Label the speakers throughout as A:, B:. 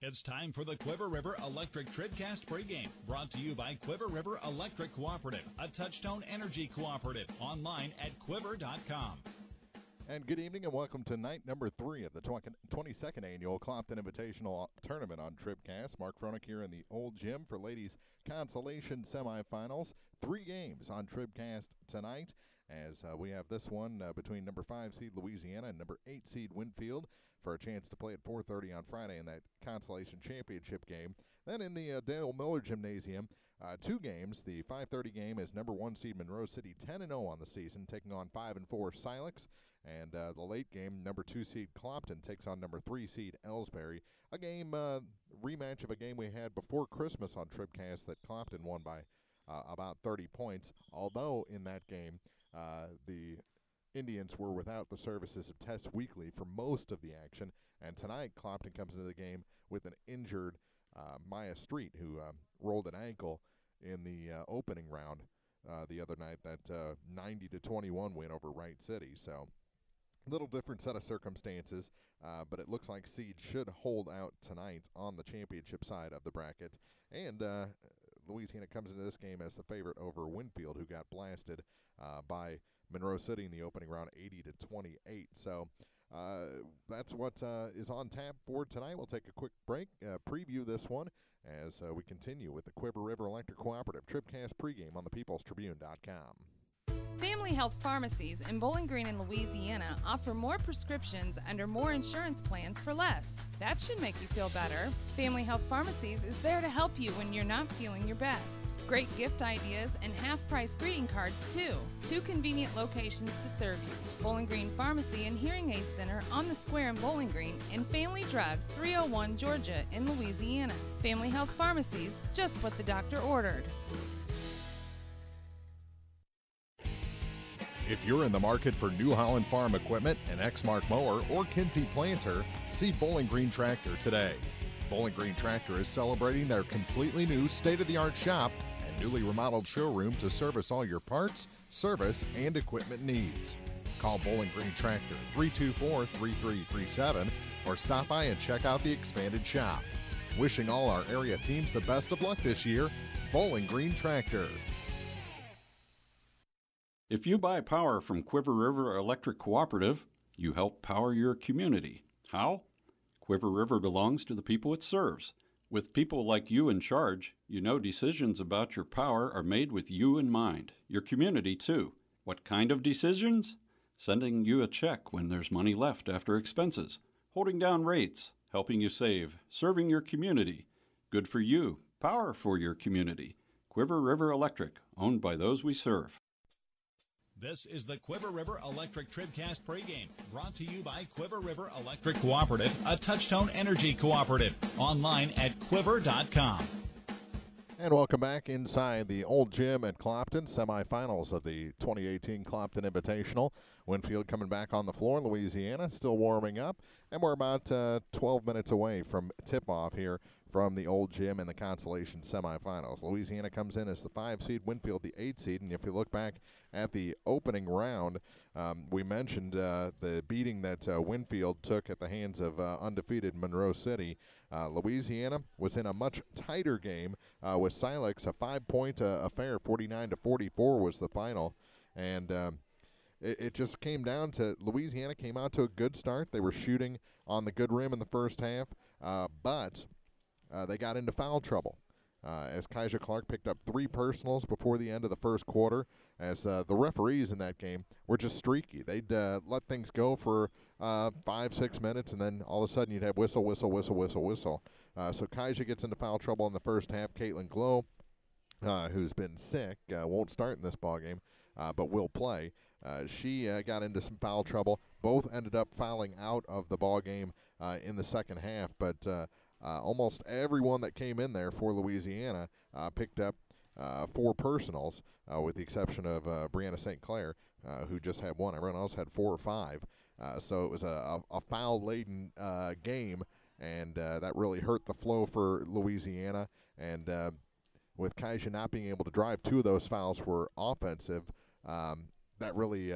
A: It's time for the Quiver River Electric TribCast pregame, brought to you by Quiver River Electric Cooperative, a Touchstone Energy Cooperative, online at quiver.com.
B: And good evening and welcome to night number 3 of the 22nd annual Clopton Invitational Tournament on TribCast. Mark Froelich here in the old gym for ladies Consolation Semifinals. 3 games on TribCast tonight as we have this one between number 5 seed Louisiana and number 8 seed Winfield for a chance to play at 4:30 on Friday in that Consolation Championship game. Then in the Dale Miller Gymnasium, 2 games. The 5:30 game is number 1 seed Monroe City, 10-0 on the season, taking on 5-4 Silex. And the late game, number 2 seed Clopton takes on number 3 seed Ellsbury. A game, rematch of a game we had before Christmas on TribCast that Clopton won by about 30 points. Although in that game, the Indians were without the services of Tess Weekly for most of the action. And tonight, Clopton comes into the game with an injured Maya Street, who rolled an ankle in the opening round the other night, that 90-21 win over Wright City. So little different set of circumstances, but it looks like seed should hold out tonight on the championship side of the bracket. And Louisiana comes into this game as the favorite over Winfield, who got blasted by Monroe City in the opening round 80-28. So that's what is on tap for tonight. We'll take a quick break, preview this one as we continue with the Quiver River Electric Cooperative TribCast pregame on thepeoplestribune.com.
C: Family Health Pharmacies in Bowling Green and Louisiana offer more prescriptions under more insurance plans for less. That should make you feel better. Family Health Pharmacies is there to help you when you're not feeling your best. Great gift ideas and half-price greeting cards, too. 2 convenient locations to serve you. Bowling Green Pharmacy and Hearing Aid Center on the Square in Bowling Green, and Family Drug, 301 Georgia in Louisiana. Family Health Pharmacies, just what the doctor ordered.
B: If you're in the market for New Holland Farm equipment, an Exmark mower, or Kinsey planter, see Bowling Green Tractor today. Bowling Green Tractor is celebrating their completely new state-of-the-art shop and newly remodeled showroom to service all your parts, service, and equipment needs. Call Bowling Green Tractor 324-3337 or stop by and check out the expanded shop. Wishing all our area teams the best of luck this year, Bowling Green Tractor.
D: If you buy power from Quiver River Electric Cooperative, you help power your community. How? Quiver River belongs to the people it serves. With people like you in charge, you know decisions about your power are made with you in mind, your community too. What kind of decisions? Sending you a check when there's money left after expenses, holding down rates, helping you save, serving your community. Good for you, power for your community. Quiver River Electric, owned by those we serve.
A: This is the Quiver River Electric TribCast pregame, brought to you by Quiver River Electric Cooperative, a Touchstone Energy Cooperative, online at quiver.com.
B: And welcome back inside the old gym at Clopton, semifinals of the 2018 Clopton Invitational. Winfield coming back on the floor, Louisiana still warming up, and we're about 12 minutes away from tip-off here from the old gym in the Consolation semifinals. Louisiana comes in as the 5 seed, Winfield the 8 seed, and if you look back at the opening round, we mentioned the beating that Winfield took at the hands of undefeated Monroe City. Louisiana was in a much tighter game with Silex, a 5-point affair, 49-44 was the final, and it just came down to Louisiana came out to a good start. They were shooting on the good rim in the first half, but they got into foul trouble as Kaiser Clark picked up 3 personals before the end of the first quarter, as the referees in that game were just streaky. They'd let things go for 5-6 minutes, and then all of a sudden you'd have whistle, whistle, whistle, whistle, whistle. So Kaiser gets into foul trouble in the first half. Caitlin Glow, who's been sick, won't start in this ballgame, but will play. She got into some foul trouble. Both ended up fouling out of the ballgame in the second half, but almost everyone that came in there for Louisiana picked up 4 personals, with the exception of Brianna St. Clair, who just had 1. Everyone else had 4 or 5. So it was a foul-laden game, and that really hurt the flow for Louisiana. And with Kaiser not being able to drive, 2 of those fouls were offensive. That really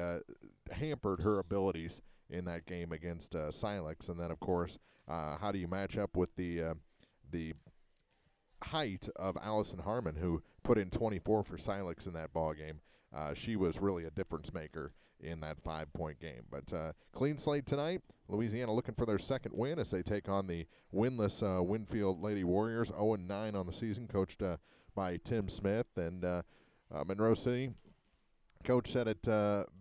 B: hampered her abilities in that game against Silex. And then, of course, how do you match up with the the height of Allison Harmon, who put in 24 for Silex in that ball game. She was really a difference maker in that 5-point game. But clean slate tonight. Louisiana looking for their second win as they take on the winless Winfield Lady Warriors, 0-9 on the season, coached by Tim Smith. And Monroe City, coach said it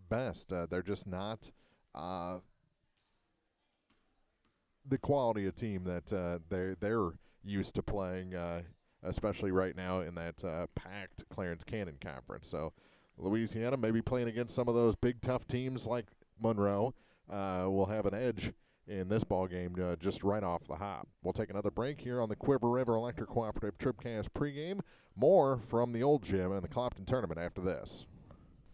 B: best. They're just not the quality of team that they're used to playing, especially right now in that packed Clarence Cannon Conference. So Louisiana maybe playing against some of those big, tough teams like Monroe will have an edge in this ball game just right off the hop. We'll take another break here on the Quiver River Electric Cooperative TribCast pregame. More from the Old Gym and the Clopton Tournament after this.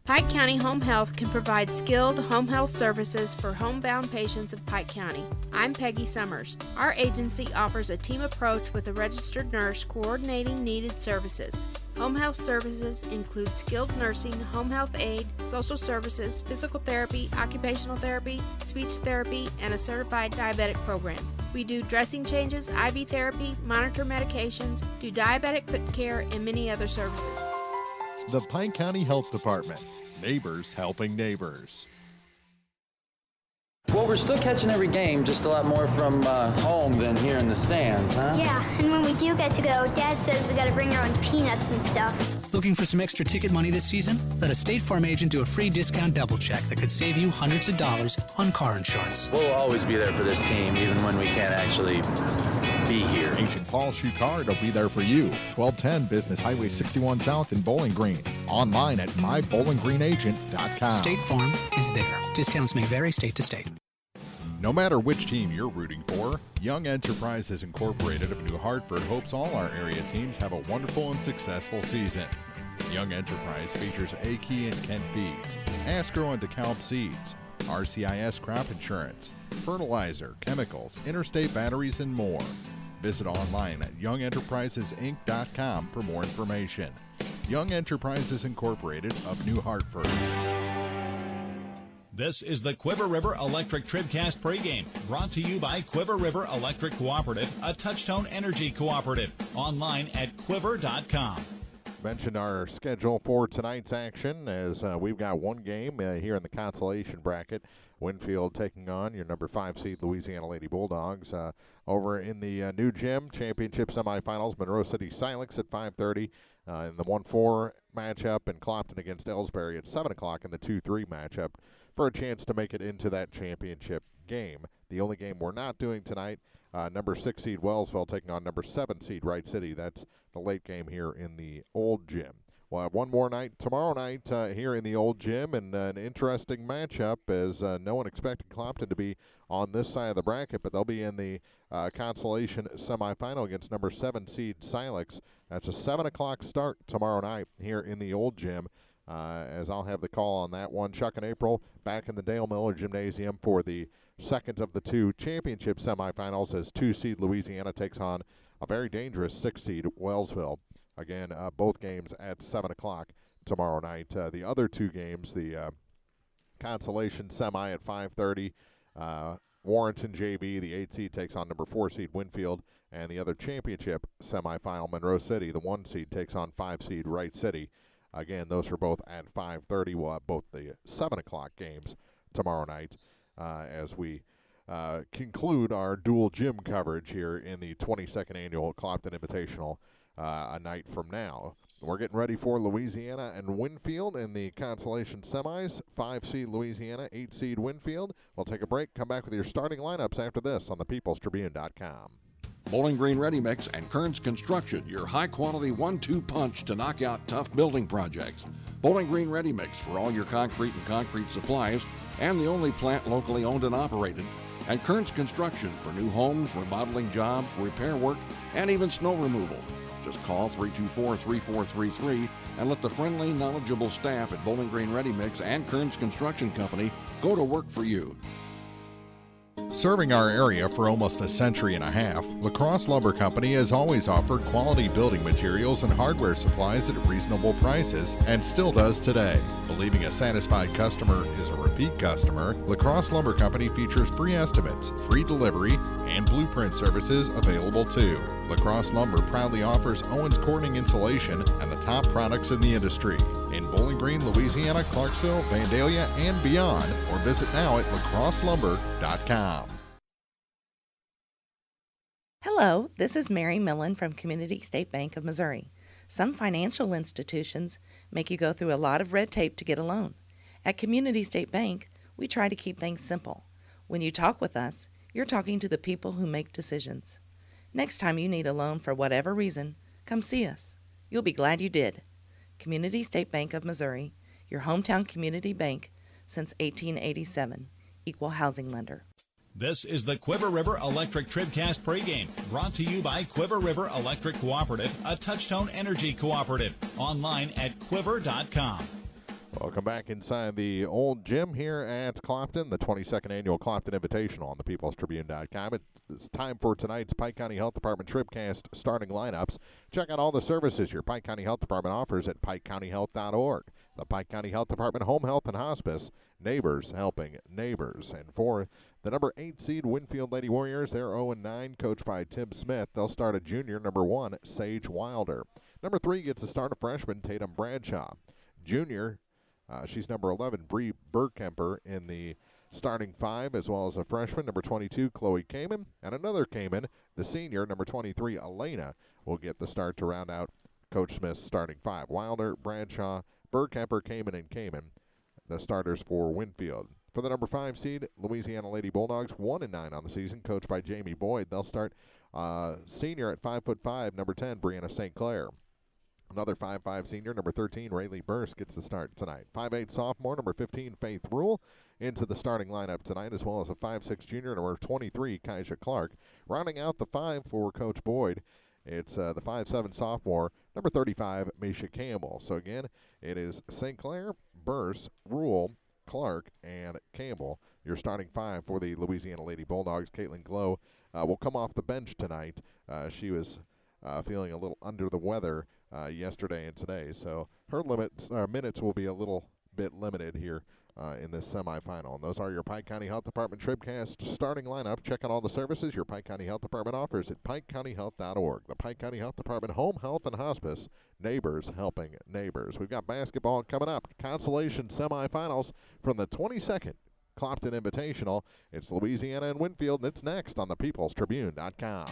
E: Pike County Home Health can provide skilled home health services for homebound patients of Pike County. I'm Peggy Summers. Our agency offers a team approach with a registered nurse coordinating needed services. Home health services include skilled nursing, home health aid, social services, physical therapy, occupational therapy, speech therapy, and a certified diabetic program. We do dressing changes, IV therapy, monitor medications, do diabetic foot care, and many other services.
B: The Pike County Health Department. Neighbors helping neighbors.
F: Well, we're still catching every game, just a lot more from home than here in the stands, huh?
G: Yeah, and when we do get to go, Dad says we gotta bring our own peanuts and stuff.
H: Looking for some extra ticket money this season? Let a State Farm agent do a free discount double check that could save you hundreds of dollars on car insurance.
F: We'll always be there for this team, even when we can't actually be here.
I: Agent Paul Schuchard will be there for you. 1210 Business Highway 61 South in Bowling Green. Online at mybowlinggreenagent.com.
H: State Farm is there. Discounts may vary state to state.
I: No matter which team you're rooting for, Young Enterprises Incorporated of New Hartford hopes all our area teams have a wonderful and successful season. Young Enterprise features A-Key and Kent Feeds, Asgrow and DeKalb Seeds, RCIS Crop Insurance, fertilizer, chemicals, interstate batteries, and more. Visit online at youngenterprisesinc.com for more information. Young Enterprises Incorporated of New Hartford.
A: This is the Quiver River Electric TribCast pregame, brought to you by Quiver River Electric Cooperative, a Touchtone Energy cooperative. Online at quiver.com.
B: Mentioned our schedule for tonight's action as we've got one game here in the consolation bracket. Winfield taking on your number 5 seed Louisiana Lady Bulldogs. Over in the new gym, championship semifinals, Monroe City Silex at 5:30. In the 1-4 matchup, and Clopton against Ellsbury at 7 o'clock in the 2-3 matchup for a chance to make it into that championship game. The only game we're not doing tonight, number 6 seed Wellsville taking on number 7 seed Wright City. That's the late game here in the Old Gym. We'll have one more night tomorrow night here in the Old Gym, and an interesting matchup as no one expected Clopton to be on this side of the bracket, but they'll be in the consolation semifinal against number 7 seed Silex. That's a 7 o'clock start tomorrow night here in the Old Gym. As I'll have the call on that one. Chuck and April back in the Dale Miller Gymnasium for the second of the two championship semifinals as 2 seed Louisiana takes on a very dangerous 6 seed Wellsville. Again, both games at 7 o'clock tomorrow night. The other two games, the consolation semi at 5:30. Warrenton JV, the 8 seed, takes on number 4 seed Winfield. And the other championship semifinal, Monroe City, the 1 seed, takes on 5 seed Wright City. Again, those are both at 5:30. We'll have both the 7 o'clock games tomorrow night as we conclude our dual gym coverage here in the 22nd annual Clopton Invitational a night from now. We're getting ready for Louisiana and Winfield in the consolation semis. 5 seed Louisiana, 8 seed Winfield. We'll take a break, come back with your starting lineups after this on thepeoplestribune.com.
J: Bowling Green Ready Mix and Kearns Construction, your high-quality 1-2 punch to knock out tough building projects. Bowling Green Ready Mix for all your concrete and concrete supplies, and the only plant locally owned and operated. And Kearns Construction for new homes, remodeling jobs, repair work, and even snow removal. Just call 324-3433 and let the friendly, knowledgeable staff at Bowling Green Ready Mix and Kearns Construction Company go to work for you.
I: Serving our area for almost a century and a half, La Crosse Lumber Company has always offered quality building materials and hardware supplies at reasonable prices and still does today. Believing a satisfied customer is a repeat customer, La Crosse Lumber Company features free estimates, free delivery, and blueprint services available too. La Crosse Lumber proudly offers Owens Corning insulation and the top products in the industry. In Bowling Green, Louisiana, Clarksville, Vandalia, and beyond, or visit now at lacrosselumber.com.
K: Hello, this is Mary Millen from Community State Bank of Missouri. Some financial institutions make you go through a lot of red tape to get a loan. At Community State Bank, we try to keep things simple. When you talk with us, you're talking to the people who make decisions. Next time you need a loan for whatever reason, come see us. You'll be glad you did. Community State Bank of Missouri, your hometown community bank since 1887, equal housing lender.
A: This is the Quiver River Electric TribCast pregame, brought to you by Quiver River Electric Cooperative, a Touchtone Energy cooperative. Online at quiver.com.
B: Welcome back inside the old gym here at Clopton, the 22nd annual Clopton Invitational on the peoplestribune.com. It's time for tonight's Pike County Health Department TribCast starting lineups. Check out all the services your Pike County Health Department offers at pikecountyhealth.org. The Pike County Health Department Home Health and Hospice, neighbors helping neighbors. And for the number 8 seed Winfield Lady Warriors, they're 0-9, coached by Tim Smith. They'll start a junior, number 1, Sage Wilder. Number 3 gets to start a freshman, Tatum Bradshaw. Junior, she's number 11, Bree Burkemper in the starting 5, as well as a freshman, number 22, Chloe Kamen. And another Kamen, the senior, number 23, Elena, will get the start to round out Coach Smith's starting 5. Wilder, Bradshaw, Burkemper, Kamen, and Kamen, the starters for Winfield. For the number 5 seed, Louisiana Lady Bulldogs, 1-9 on the season, coached by Jamie Boyd. They'll start senior at 5'5", number 10, Brianna St. Clair. Another 5'5" senior, number 13, Rayleigh Burst, gets the start tonight. 5'8" sophomore, number 15, Faith Rule, into the starting lineup tonight, as well as a 5'6" junior, number 23, Kaisha Clark. Rounding out the 5 for Coach Boyd, it's the 5'7" sophomore, number 35, Misha Campbell. So again, it is St. Clair, Burst, Rule, Clark, and Campbell, your starting 5 for the Louisiana Lady Bulldogs. Caitlin Glow will come off the bench tonight. She was feeling a little under the weather yesterday and today, so her minutes will be a little bit limited here in this semifinal. And those are your Pike County Health Department TribCast starting lineup. Check out all the services your Pike County Health Department offers at pikecountyhealth.org. The Pike County Health Department Home Health and Hospice, neighbors helping neighbors. We've got basketball coming up. Consolation semifinals from the 22nd Clopton Invitational. It's Louisiana and Winfield, and it's next on the peoplestribune.com.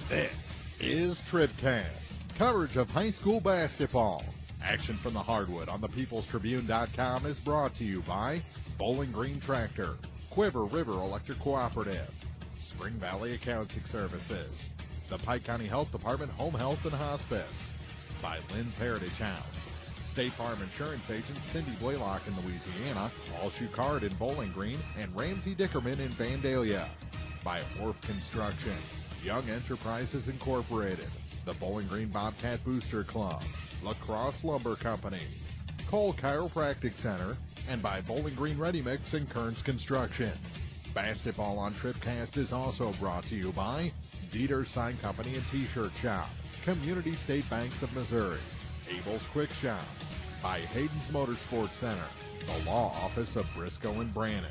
I: This is TribCast, coverage of high school basketball. Action from the hardwood on the peoplestribune.com is brought to you by Bowling Green Tractor, Quiver River Electric Cooperative, Spring Valley Accounting Services, the Pike County Health Department Home Health and Hospice, by Lynn's Heritage House, State Farm Insurance agent Cindy Blaylock in Louisiana, Walshu Card in Bowling Green, and Ramsey Dickerman in Vandalia, by Orff Construction, Young Enterprises Incorporated, the Bowling Green Bobcat Booster Club, La Crosse Lumber Company, Cole Chiropractic Center, and by Bowling Green Ready Mix and Kearns Construction. Basketball on TribCast is also brought to you by Dieter's Sign Company and T-Shirt Shop, Community State Banks of Missouri, Abel's Quick Shops, by Hayden's Motorsports Center, the Law Office of Briscoe and Brannon,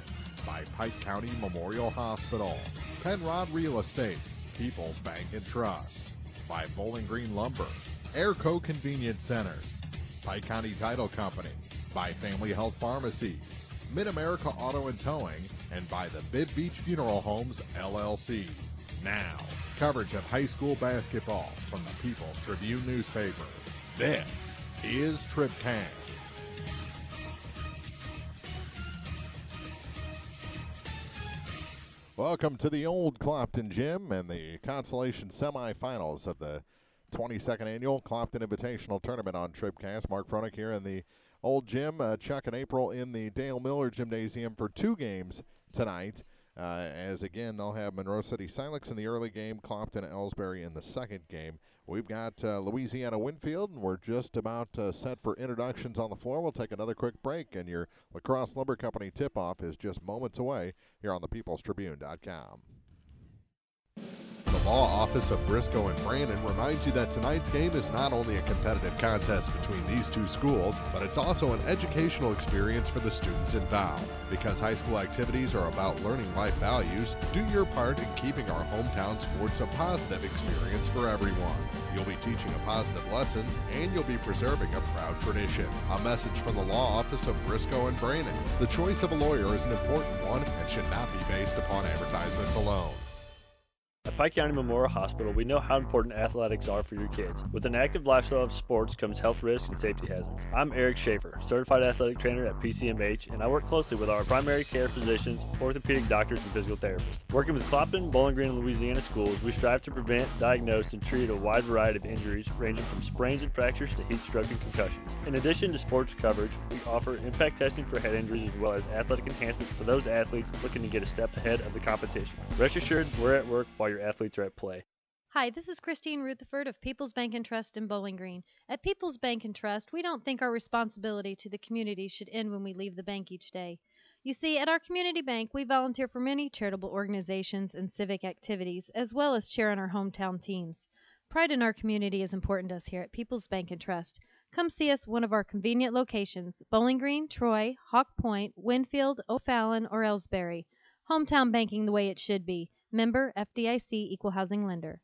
I: by Pike County Memorial Hospital, Penrod Real Estate, People's Bank and Trust, by Bowling Green Lumber, Airco Convenience Centers, Pike County Title Company, by Family Health Pharmacies, Mid-America Auto and Towing, and by the Bid Beach Funeral Homes, LLC. Now, coverage of high school basketball from the People's Tribune newspaper. This is TribCast.
B: Welcome to the old Clopton Gym and the Consolation semifinals of the 22nd annual Clopton Invitational Tournament on TribCast. Mark Froelich here in the old gym. Chuck and April in the Dale Miller Gymnasium for 2 games tonight. As again, they'll have Monroe City Silex in the early game, Clopton Ellsbury in the second game. We've got Louisiana Winfield, and we're just about set for introductions on the floor. We'll take another quick break, and your Lacrosse Lumber Company tip-off is just moments away here on the peoplestribune.com.
I: The Law Office of Briscoe and Brandon reminds you that tonight's game is not only a competitive contest between these two schools, but it's also an educational experience for the students involved. Because high school activities are about learning life values, do your part in keeping our hometown sports a positive experience for everyone. You'll be teaching a positive lesson, and you'll be preserving a proud tradition. A message from the Law Office of Briscoe and Brandon. The choice of a lawyer is an important one and should not be based upon advertisements alone.
L: At Pike County Memorial Hospital, we know how important athletics are for your kids. With an active lifestyle of sports comes health risks and safety hazards. I'm Eric Schaefer, certified athletic trainer at PCMH, and I work closely with our primary care physicians, orthopedic doctors, and physical therapists. Working with Clopton, Bowling Green, and Louisiana schools, we strive to prevent, diagnose, and treat a wide variety of injuries, ranging from sprains and fractures to heat stroke and concussions. In addition to sports coverage, we offer impact testing for head injuries as well as athletic enhancement for those athletes looking to get a step ahead of the competition. Rest assured, we're at work while your athletes are at play.
M: Hi, this is Christine Rutherford of People's Bank and Trust in Bowling Green. At People's Bank and Trust, we don't think our responsibility to the community should end when we leave the bank each day. You see, at our community bank, we volunteer for many charitable organizations and civic activities, as well as cheer on our hometown teams. Pride in our community is important to us here at People's Bank and Trust. Come see us at one of our convenient locations, Bowling Green, Troy, Hawk Point, Winfield, O'Fallon, or Ellsbury. Hometown banking the way it should be. Member FDIC Equal Housing Lender.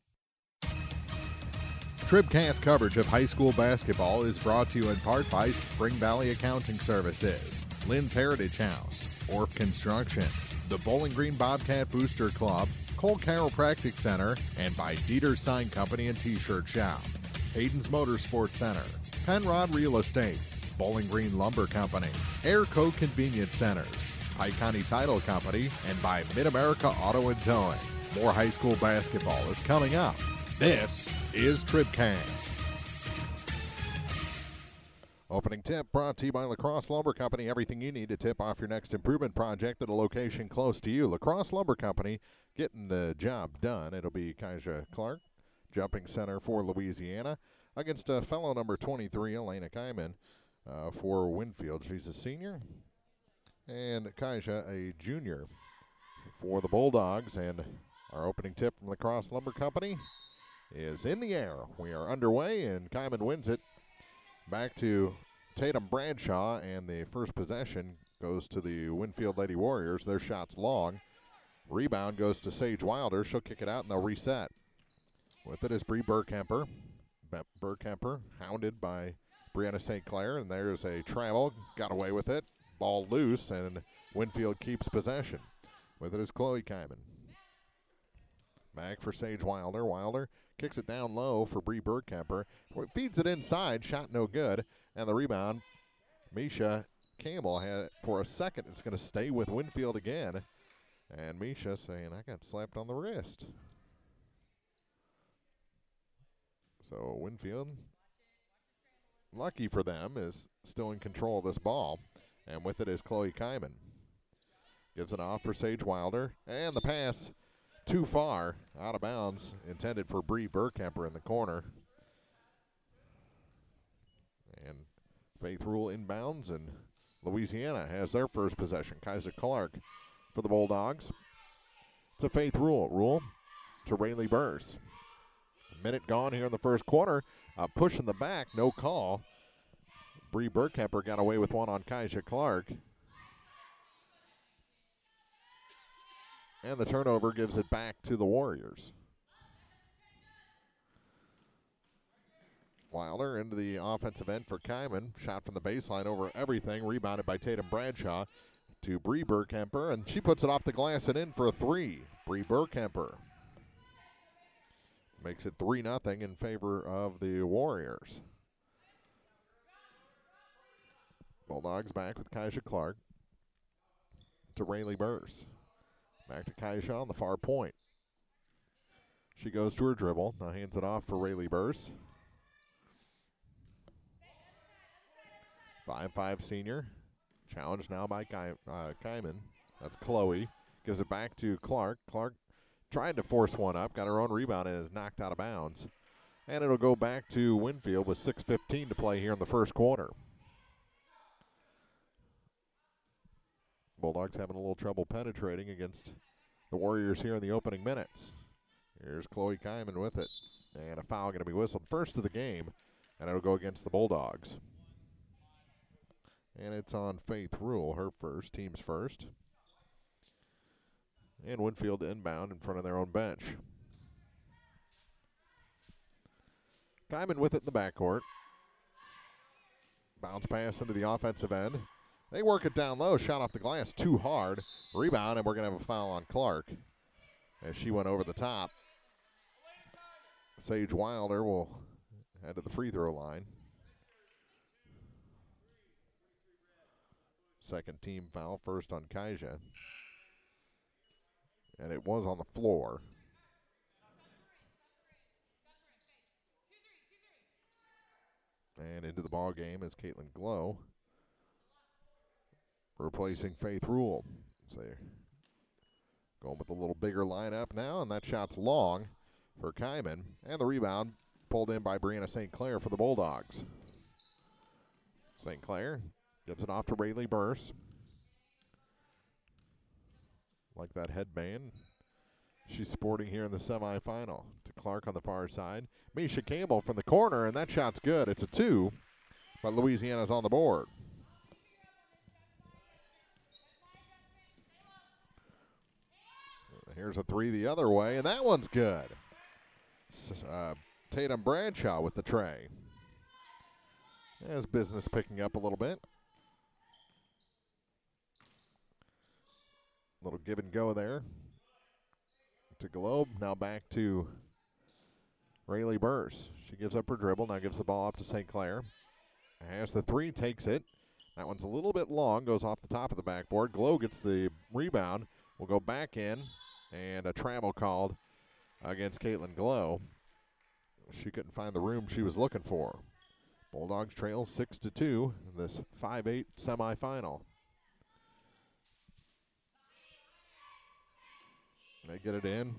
I: TribCast coverage of high school basketball is brought to you in part by Spring Valley Accounting Services, Lynn's Heritage House, Orff Construction, the Bowling Green Bobcat Booster Club, Cole Chiropractic Center, and by Dieter Sign Company and T-Shirt Shop, Hayden's Motorsports Center, Penrod Real Estate, Bowling Green Lumber Company, Air Code Convenience Centers, Pike County Title Company, and by Mid-America Auto and Towing. More high school basketball is coming up. This is TribCast.
B: Opening tip brought to you by Lacrosse Lumber Company. Everything you need to tip off your next improvement project at a location close to you. Lacrosse Lumber Company getting the job done. It'll be Kaija Clark, jumping center for Louisiana, against fellow number 23, Elena Kyman, for Winfield. She's a senior. And Kaija, a junior for the Bulldogs. And our opening tip from Lacrosse Lumber Company is in the air. We are underway, and Kyman wins it. Back to Tatum Bradshaw, and the first possession goes to the Winfield Lady Warriors. Their shot's long. Rebound goes to Sage Wilder. She'll kick it out, and they'll reset. With it is Bree Burkemper. Burkemper hounded by Brianna St. Clair, and there's a travel. Got away with it. Ball loose, and Winfield keeps possession. With it is Chloe Kyman. Back for Sage Wilder. Wilder kicks it down low for Bree Burkemper. Feeds it inside. Shot no good. And the rebound, Misha Campbell had it for a second. It's going to stay with Winfield again. And Misha saying, I got slapped on the wrist. So Winfield, lucky for them, is still in control of this ball. And with it is Chloe Kyman. Gives it off for Sage Wilder. And the pass too far, out of bounds, intended for Bree Burkemper in the corner. And Faith Rule inbounds, and Louisiana has their first possession. Kaiser Clark for the Bulldogs. It's a Faith Rule to Rayleigh Burse. A minute gone here in the first quarter. Push in the back, no call. Bree Burkemper got away with one on Kaija Clark. And the turnover gives it back to the Warriors. Wilder into the offensive end for Kyman. Shot from the baseline over everything. Rebounded by Tatum Bradshaw to Bree Burkemper. And she puts it off the glass and in for a three. Bree Burkemper makes it 3-0 in favor of the Warriors. Bulldogs back with Kaija Clark to Rayleigh Burse. Back to Kaija on the far point. She goes to her dribble. Now hands it off for Rayleigh Burse. 5'5" senior. Challenged now by Kyman. That's Chloe. Gives it back to Clark. Clark tried to force one up. Got her own rebound and is knocked out of bounds. And it'll go back to Winfield with 6:15 to play here in the first quarter. Bulldogs having a little trouble penetrating against the Warriors here in the opening minutes. Here's Chloe Kyman with it. And a foul going to be whistled first of the game, and it'll go against the Bulldogs. And it's on Faith Rule, her first, team's first. And Winfield inbound in front of their own bench. Kyman with it in the backcourt. Bounce pass into the offensive end. They work it down low, shot off the glass too hard. Rebound, and we're going to have a foul on Clark as she went over the top. Sage Wilder will head to the free throw line. Second team foul, first on Kaija. And it was on the floor. And into the ball game is Caitlin Glow, replacing Faith Rule. So they're going with a little bigger lineup now, and that shot's long for Kyman. And the rebound pulled in by Brianna St. Clair for the Bulldogs. St. Clair gives it off to Rayleigh Burse. Like that headband she's sporting here in the semifinal. To Clark on the far side. Misha Campbell from the corner, and that shot's good. It's a 2, but Louisiana's on the board. Here's a 3 the other way, and that one's good. Tatum Bradshaw with the tray. As business picking up a little bit. Little give and go there to Globe. Now back to Rayleigh Burse. She gives up her dribble, now gives the ball up to St. Clair. Has the 3, takes it. That one's a little bit long, goes off the top of the backboard. Glow gets the rebound, will go back in, and a travel called against Caitlin Glow. She couldn't find the room she was looking for. Bulldogs trail 6-2 in this 5-8 semifinal. They get it in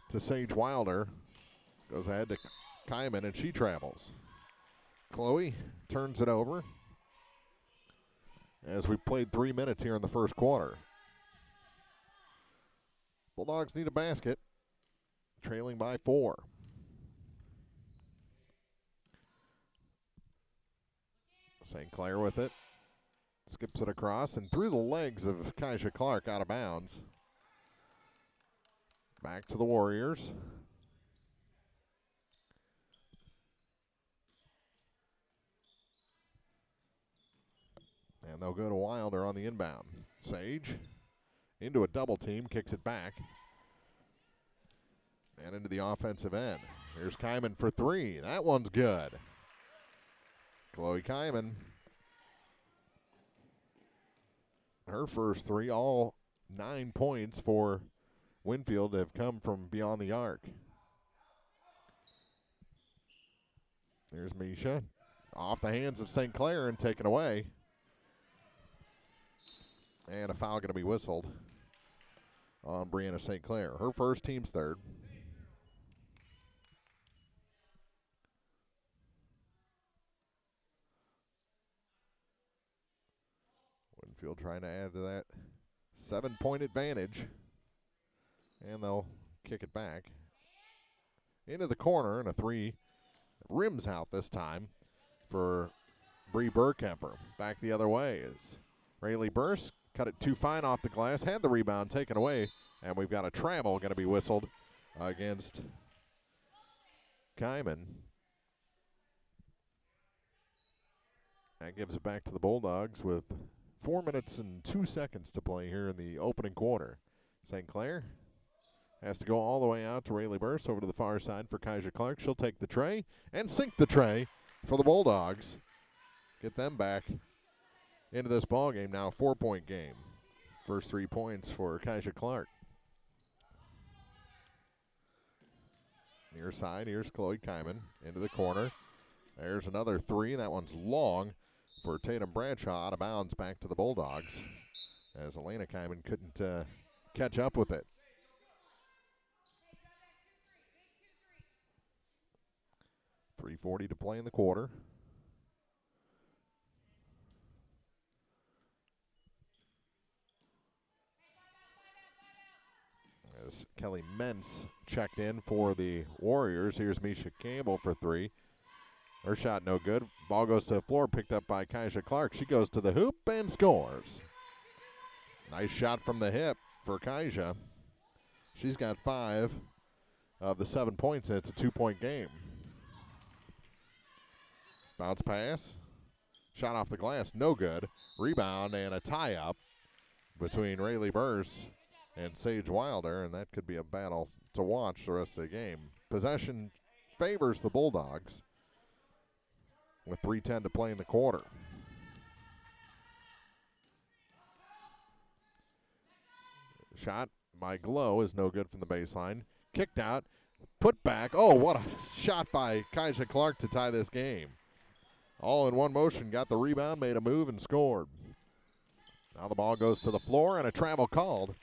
B: to Sage Wilder. Goes ahead to Kyman, and she travels. Chloe turns it over as we played 3 minutes here in the first quarter. Bulldogs need a basket, trailing by 4. St. Clair with it. Skips it across and through the legs of Kaija Clark, out of bounds. Back to the Warriors. And they'll go to Wilder on the inbound. Sage into a double team, kicks it back. And into the offensive end. Here's Kyman for 3. That one's good. Chloe Kyman. Her first 3, all 9 points for Winfield have come from beyond the arc. There's Misha. Off the hands of St. Clair and taken away. And a foul going to be whistled on Brianna St. Clair. Her first, team's third. Winfield trying to add to that 7-point advantage. And they'll kick it back into the corner, and a 3 rims out this time for Bree Burkemper. Back the other way is Rayleigh Burse. Cut it too fine off the glass, had the rebound taken away, and we've got a travel going to be whistled against Kyman. That gives it back to the Bulldogs with 4 minutes and 2 seconds to play here in the opening quarter. St. Clair has to go all the way out to Rayleigh Burse over to the far side for Kaija Clark. She'll take the tray and sink the tray for the Bulldogs. Get them back into this ball game now, 4-point game. First 3 points for Kaija Clark. Near side, here's Chloe Kyman into the corner. There's another 3. That one's long for Tatum Bradshaw, out of bounds, back to the Bulldogs, as Elena Kyman couldn't catch up with it. 3:40 to play in the quarter. As Kelly Mentz checked in for the Warriors. Here's Misha Campbell for three. Her shot no good. Ball goes to the floor, picked up by Kaija Clark. She goes to the hoop and scores. Nice shot from the hip for Kaija. She's got 5 of the 7 points, and it's a 2-point game. Bounce pass. Shot off the glass, no good. Rebound and a tie-up between Rayleigh Burse and Sage Wilder, and that could be a battle to watch the rest of the game. Possession favors the Bulldogs with 3:10 to play in the quarter. Shot by Glow is no good from the baseline. Kicked out, put back. Oh, what a shot by Kaija Clark to tie this game. All in one motion, got the rebound, made a move, and scored. Now the ball goes to the floor, and a travel called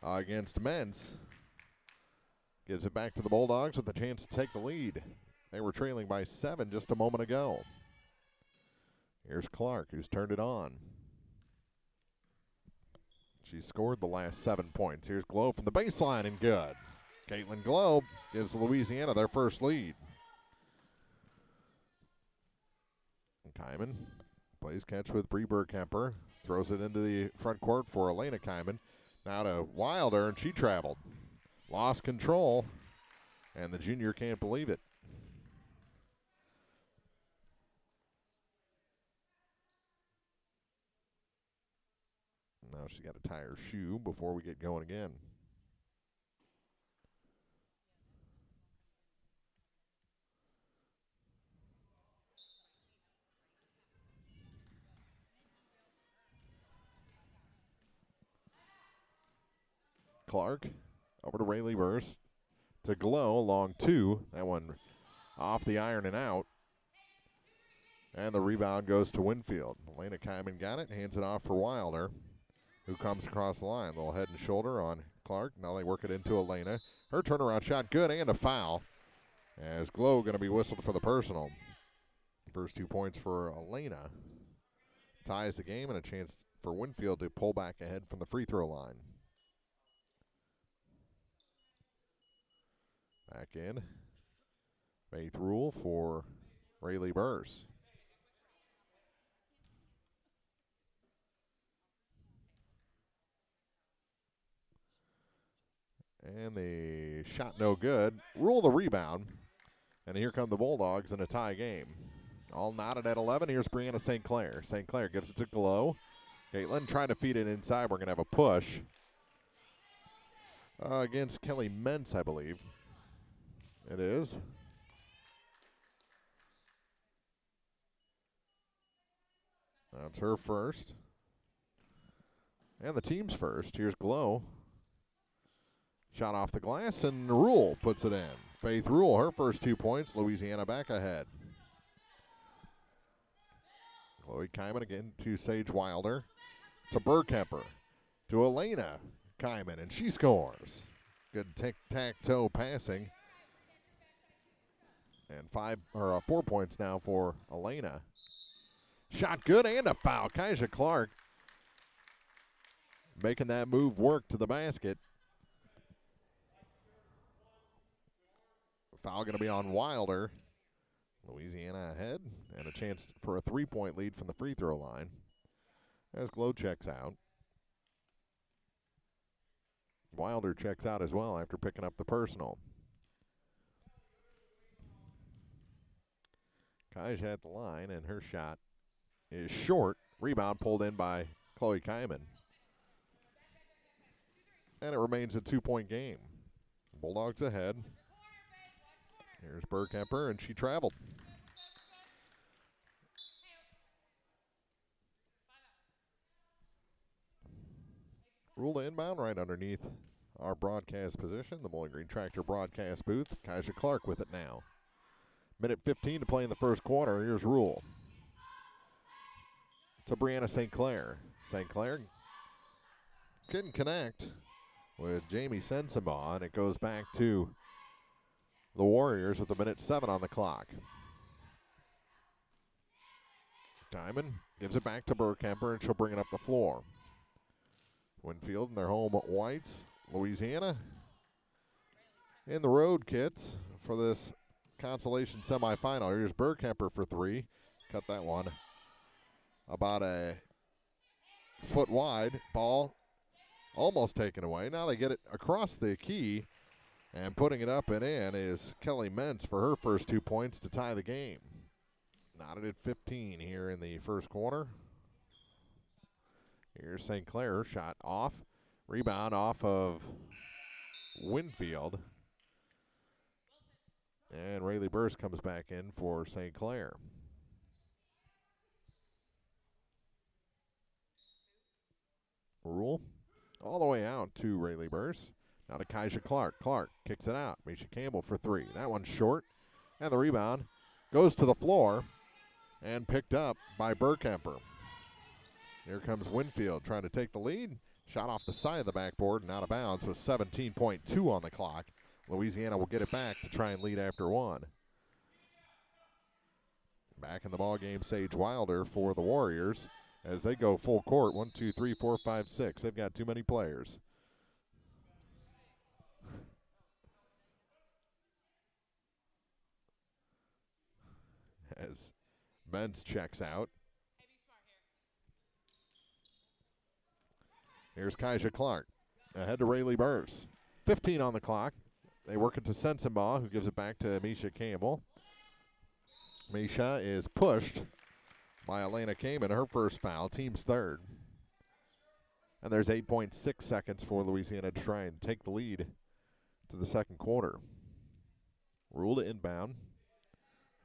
B: against Mentz. Gives it back to the Bulldogs with a chance to take the lead. They were trailing by 7 just a moment ago. Here's Clark, who's turned it on. She scored the last 7 points. Here's Glow from the baseline, and good. Caitlin Glow gives Louisiana their first lead. Kyman plays catch with Bree Burkemper. Throws it into the front court for Elena Kyman. Now to Wilder, and she traveled. Lost control, and the junior can't believe it. Now she's got to tie her shoe before we get going again. Clark over to Rayleigh Burse to Glow along 2. That one off the iron and out. And the rebound goes to Winfield. Elena Kyman got it, hands it off for Wilder, who comes across the line. Little head and shoulder on Clark. Now they work it into Elena. Her turnaround shot good, and a foul. As Glow going to be whistled for the personal. First 2 points for Elena. Ties the game, and a chance for Winfield to pull back ahead from the free throw line. Back in. Faith Rule for Rayleigh Burse. And the shot no good. Rule the rebound. And here come the Bulldogs in a tie game. All knotted at 11. Here's Brianna St. Clair. St. Clair gives it to Glow. Caitlin trying to feed it inside. We're going to have a push against Kelly Mentz, I believe. It is. That's her first. And the team's first. Here's Glow. Shot off the glass, and Rule puts it in. Faith Rule, her first 2 points. Louisiana back ahead. Chloe Kyman again to Sage Wilder. To Burkemper. To Elena Kyman, and she scores. Good tic-tac-toe passing. And 4 points now for Elena. Shot good and a foul. Kaija Clark making that move work to the basket. Foul going to be on Wilder. Louisiana ahead, and a chance for a 3-point lead from the free throw line as Glow checks out. Wilder checks out as well after picking up the personal. Kaija at the line, and her shot is short. Rebound pulled in by Chloe Kyman. And it remains a 2-point game. Bulldogs ahead. Here's Burkemper, and she traveled. Rule to inbound right underneath our broadcast position, the Bowling Green Tractor broadcast booth. Kaija Clark with it now. Minute 15 to play in the first quarter. Here's Rule. To Brianna St. Clair. St. Clair couldn't connect with Jamie Sensabaugh, and it goes back to the Warriors with a minute 7 on the clock. Diamond gives it back to Burkemper, and she'll bring it up the floor. Winfield in their home whites. Louisiana in the road kits for this Consolation semifinal. Here's Burkemper for three. Cut that one about a foot wide. Ball almost taken away. Now they get it across the key, and putting it up and in is Kelly Mentz for her first 2 points to tie the game. Knotted at 15 here in the first quarter. Here's St. Clair, shot off. Rebound off of Winfield. And Rayleigh Burst comes back in for St. Clair. Rule all the way out to Rayleigh Burst. Now to Kaisha Clark. Clark kicks it out. Misha Campbell for three. That one's short. And the rebound goes to the floor and picked up by Burkemper. Here comes Winfield trying to take the lead. Shot off the side of the backboard and out of bounds with 17.2 on the clock. Louisiana will get it back to try and lead after one. Back in the ballgame, Sage Wilder for the Warriors as they go full court. 1, 2, 3, 4, 5, 6. They've got too many players. As Mentz checks out. Here's Kaisha Clark ahead to Rayleigh Burst. 15 on the clock. They work it to Sensenbaugh, who gives it back to Misha Campbell. Misha is pushed by Elena Kamen, her first foul, team's third. And there's 8.6 seconds for Louisiana to try and take the lead to the second quarter. Rule to inbound.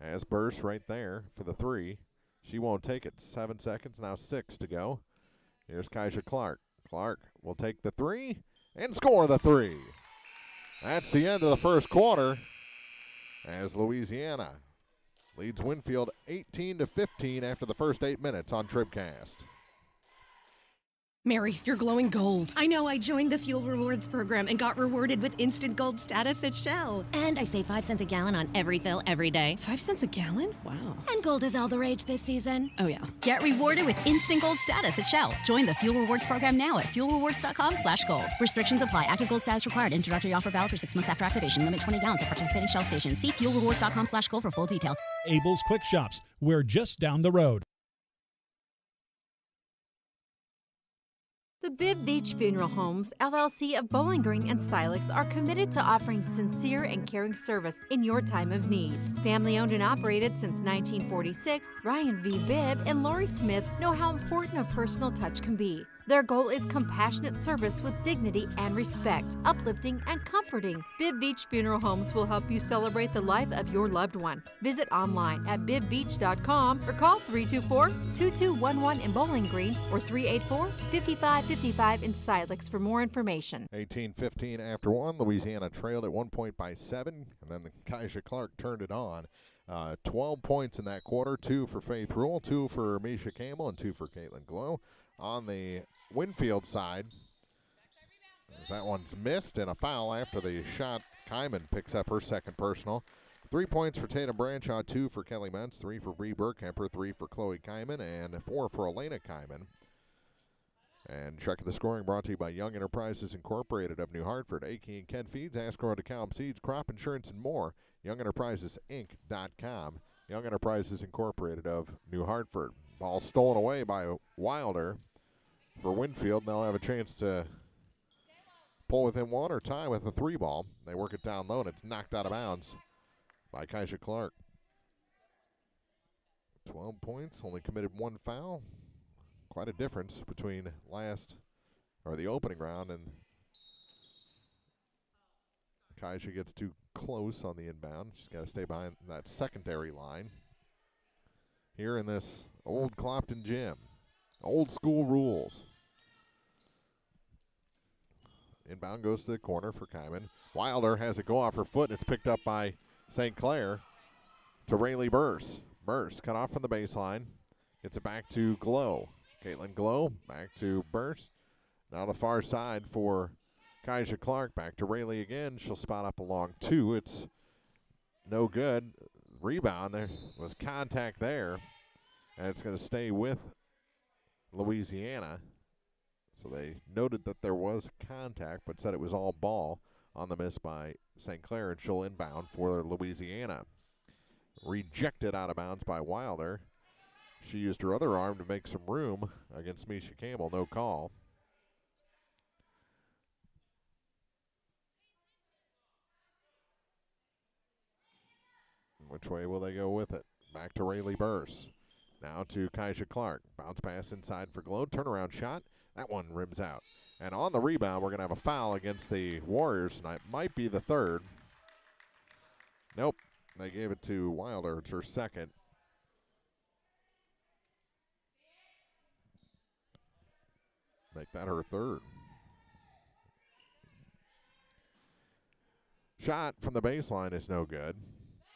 B: Has Burst right there for the three. She won't take it. 7 seconds, now 6 to go. Here's Kaisha Clark. Clark will take the three and score the three. That's the end of the first quarter as Louisiana leads Winfield 18-15 after the first 8 minutes on TribCast.
N: Mary, you're glowing gold. I know. I joined the Fuel Rewards program and got rewarded with instant gold status at Shell.
O: And I save 5 cents a gallon on every fill every day.
N: 5 cents a gallon? Wow.
O: And gold is all the rage this season.
N: Oh, yeah.
P: Get rewarded with instant gold status at Shell. Join the Fuel Rewards program now at fuelrewards.com/gold. Restrictions apply. Active gold status required. Introductory offer valid for 6 months after activation. Limit 20 gallons at participating Shell stations. See fuelrewards.com/gold for full details.
Q: Abel's Quick Shops. We're just down the road.
E: The Bibb Beach Funeral Homes, LLC of Bowling Green and Silex are committed to offering sincere and caring service in your time of need. Family owned and operated since 1946, Ryan V. Bibb and Lori Smith know how important a personal touch can be. Their goal is compassionate service with dignity and respect, uplifting and comforting. Bibb Beach Funeral Homes will help you celebrate the life of your loved one. Visit online at bibbbeach.com or call 324-2211 in Bowling Green or 384-5555 in Silex for more information.
B: 18-15 after one. Louisiana trailed at 1 point by 7, and then Kaisha Clark turned it on. 12 points in that quarter, 2 for Faith Rule, 2 for Misha Campbell, and 2 for Caitlin Glow. On the Winfield side, that one's missed, and a foul after the shot. Kyman picks up her second personal. 3 points for Tatum Branshaw, 2 for Kelly Mentz, 3 for Bree Burkemper, 3 for Chloe Kyman, and 4 for Elena Kyman. And check the scoring brought to you by Young Enterprises Incorporated of New Hartford, A.K. and Ken Feeds, Ascrow DeKalb Seeds, Crop Insurance, and more. YoungEnterprisesinc.com. Young Enterprises Incorporated of New Hartford. Ball stolen away by Wilder for Winfield. They'll have a chance to pull within one or tie with a 3 ball. They work it down low, and it's knocked out of bounds by Kaisha Clark. 12 points, only committed 1 foul. Quite a difference between the opening round, and Kaisha gets too close on the inbound. She's got to stay behind that secondary line. Here in this old Clopton gym. Old school rules. Inbound goes to the corner for Kyman. Wilder has it go off her foot, and it's picked up by St. Clair to Rayleigh Burst. Burst cut off from the baseline. Gets it back to Glow. Caitlin Glow back to Burst. Now the far side for Kaisha Clark. Back to Rayleigh again. She'll spot up along 2. It's no good. Rebound. There was contact there. And it's going to stay with Louisiana. So they noted that there was contact, but said it was all ball on the miss by St. Clair, and she'll inbound for Louisiana. Rejected out of bounds by Wilder. She used her other arm to make some room against Misha Campbell. No call. Which way will they go with it? Back to Rayleigh Burse. Now to Kaisha Clark. Bounce pass inside for Glow. Turnaround shot. That one rims out. And on the rebound, we're going to have a foul against the Warriors tonight. Might be the third. Nope. They gave it to Wilder. It's her second. Make that her third. Shot from the baseline is no good.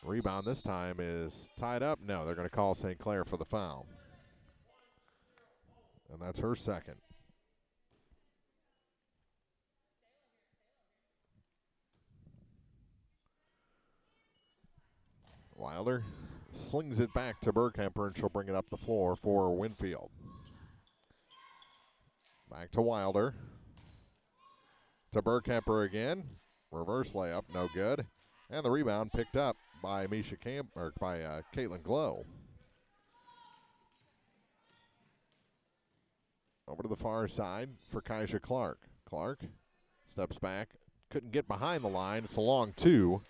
B: Rebound this time is tied up. No, they're going to call St. Clair for the foul. And that's her second. Wilder slings it back to Burkemper, and she'll bring it up the floor for Winfield. Back to Wilder. To Burkemper again. Reverse layup, no good. And the rebound picked up by Caitlin Glow. Over to the far side for Kaisha Clark. Clark steps back, couldn't get behind the line. It's a long two,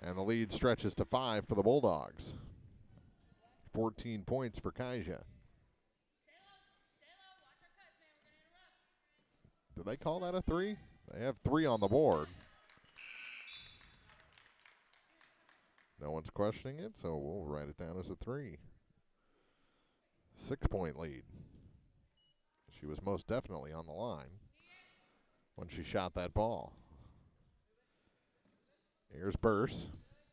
B: and the lead stretches to 5 for the Bulldogs. 14 points for Kaisha. Did they call that a 3? They have 3 on the board. No one's questioning it, so we'll write it down as a 3. 6-point lead. She was most definitely on the line when she shot that ball. Here's Burse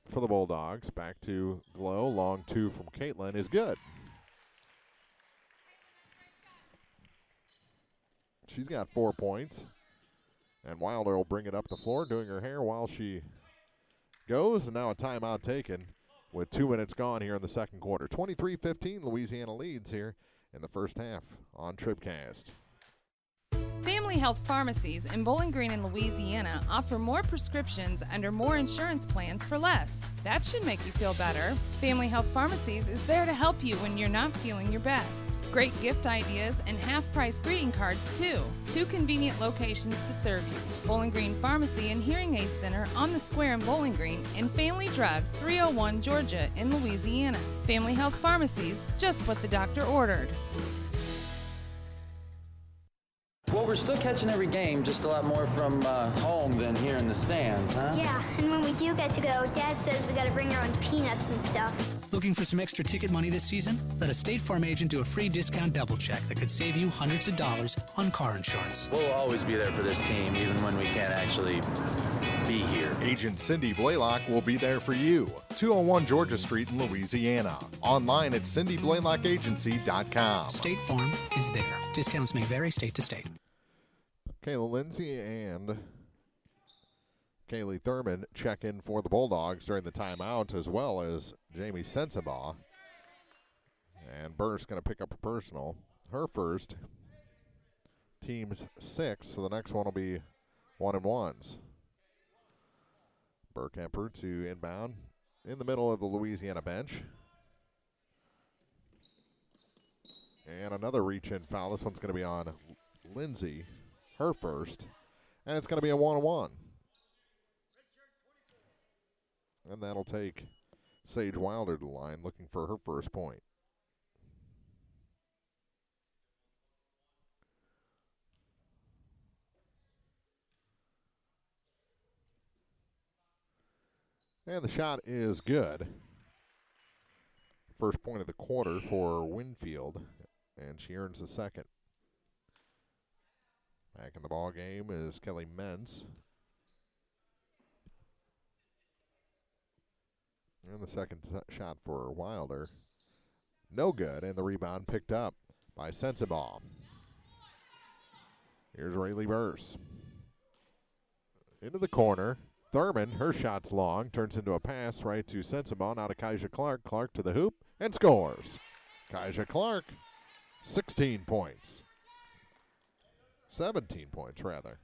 B: for the Bulldogs. Back to Glow. Long two from Caitlin is good. She's got 4 points. And Wilder will bring it up the floor, doing her hair while she goes. And now a timeout taken with 2 minutes gone here in the second quarter. 23-15, Louisiana leads here in the first half on TribCast.
C: Family Health Pharmacies in Bowling Green and Louisiana offer more prescriptions under more insurance plans for less. That should make you feel better. Family Health Pharmacies is there to help you when you're not feeling your best. Great gift ideas and half-price greeting cards, too. 2 convenient locations to serve you. Bowling Green Pharmacy and Hearing Aid Center on the Square in Bowling Green, and Family Drug, 301 Georgia in Louisiana. Family Health Pharmacies, just what the doctor ordered.
F: Well, we're still catching every game, just a lot more from home than here in the stands, huh?
G: Yeah, and when we do get to go, Dad says we gotta bring our own peanuts and stuff.
H: Looking for some extra ticket money this season? Let a State Farm agent do a free discount double check that could save you hundreds of dollars on car insurance.
F: We'll always be there for this team, even when we can't actually be here.
I: Agent Cindy Blaylock will be there for you. 201 Georgia Street in Louisiana. Online at cindyblaylockagency.com.
H: State Farm is there. Discounts may vary state to state.
B: Kayla Lindsay and Kaylee Thurman check in for the Bulldogs during the timeout, as well as Jamie Sensabaugh. And Burr's going to pick up a personal. Her first. Team's 6, so the next one will be 1-and-1s. Burkemper to inbound in the middle of the Louisiana bench. And another reach-in foul. This one's going to be on Lindsay, her first. And it's going to be a 1-on-1. And that'll take Sage Wilder to the line, looking for her first point. And the shot is good. First point of the quarter for Winfield, and she earns the second. Back in the ball game is Kelly Mentz. And the second shot for Wilder. No good, and the rebound picked up by Sensabaugh. Here's Rayleigh Burse. Into the corner. Thurman, her shot's long, turns into a pass right to Sensabaugh. Now to Kaisha Clark. Clark to the hoop and scores. Kaja Clark, 16 points. 17 points, rather.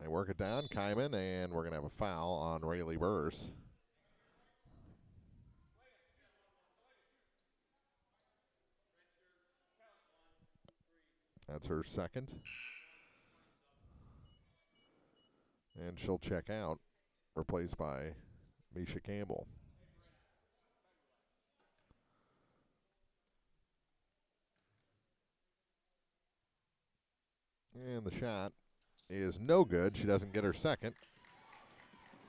B: They work it down, Kyman, and we're going to have a foul on Rayleigh Burse. That's her second. And she'll check out, replaced by Misha Campbell. And the shot is no good. She doesn't get her second.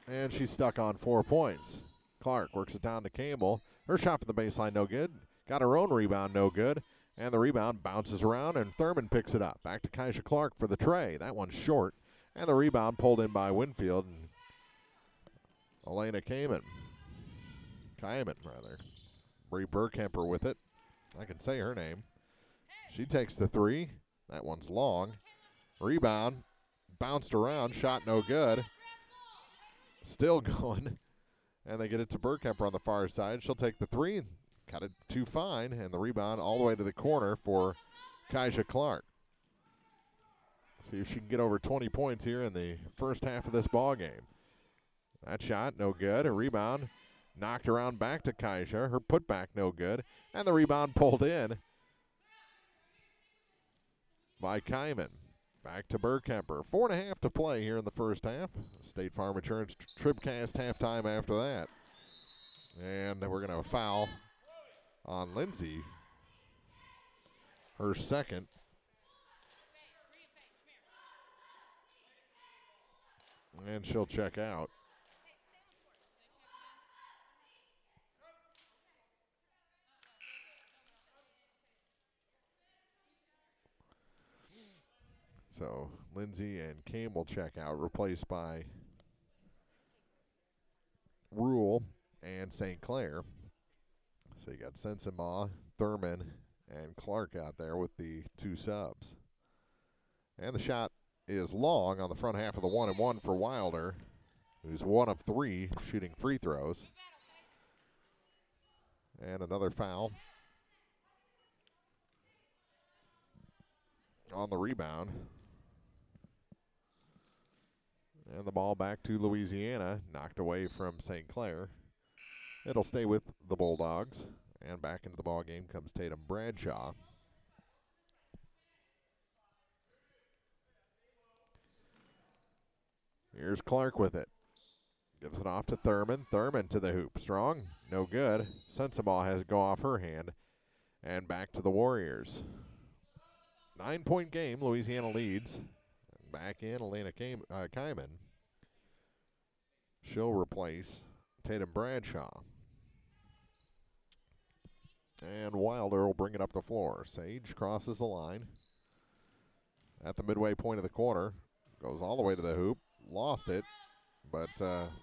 B: And she's stuck on 4 points. Clark works it down to Campbell. Her shot from the baseline, no good. Got her own rebound, no good. And the rebound bounces around, and Thurman picks it up. Back to Kaja Clark for the tray. That one's short. And the rebound pulled in by Winfield. And Elena Kyman, rather. Bree Burkemper with it. I can say her name. She takes the three. That one's long. Rebound. Bounced around. Shot no good. Still going. And they get it to Burkemper on the far side. She'll take the three. Cut it too fine. And the rebound all the way to the corner for Kaja Clark. See if she can get over 20 points here in the first half of this ball game. That shot, no good. A rebound knocked around back to Kaja. Her putback, no good. And the rebound pulled in by Kyman. Back to Burkemper. 4.5 to play here in the first half. State Farm Insurance TribCast halftime after that. And we're going to have a foul on Lindsay. Her second. And she'll check out. So Lindsay and Campbell check out, replaced by Rule and St. Clair. So you got Sensenbaugh, Thurman, and Clark out there with the two subs. And the shot is long on the front half of the 1-and-1 for Wilder, who's 1 of 3 shooting free throws. And another foul on the rebound. And the ball back to Louisiana, knocked away from St. Clair. It'll stay with the Bulldogs. And back into the ball game comes Tatum Bradshaw. Here's Clark with it. Gives it off to Thurman. Thurman to the hoop. Strong, no good. Sensabaugh has to go off her hand. And back to the Warriors. 9-point game. Louisiana leads. Back in Elena Kyman. She'll replace Tatum Bradshaw. And Wilder will bring it up the floor. Sage crosses the line at the midway point of the corner. Goes all the way to the hoop. Lost it, but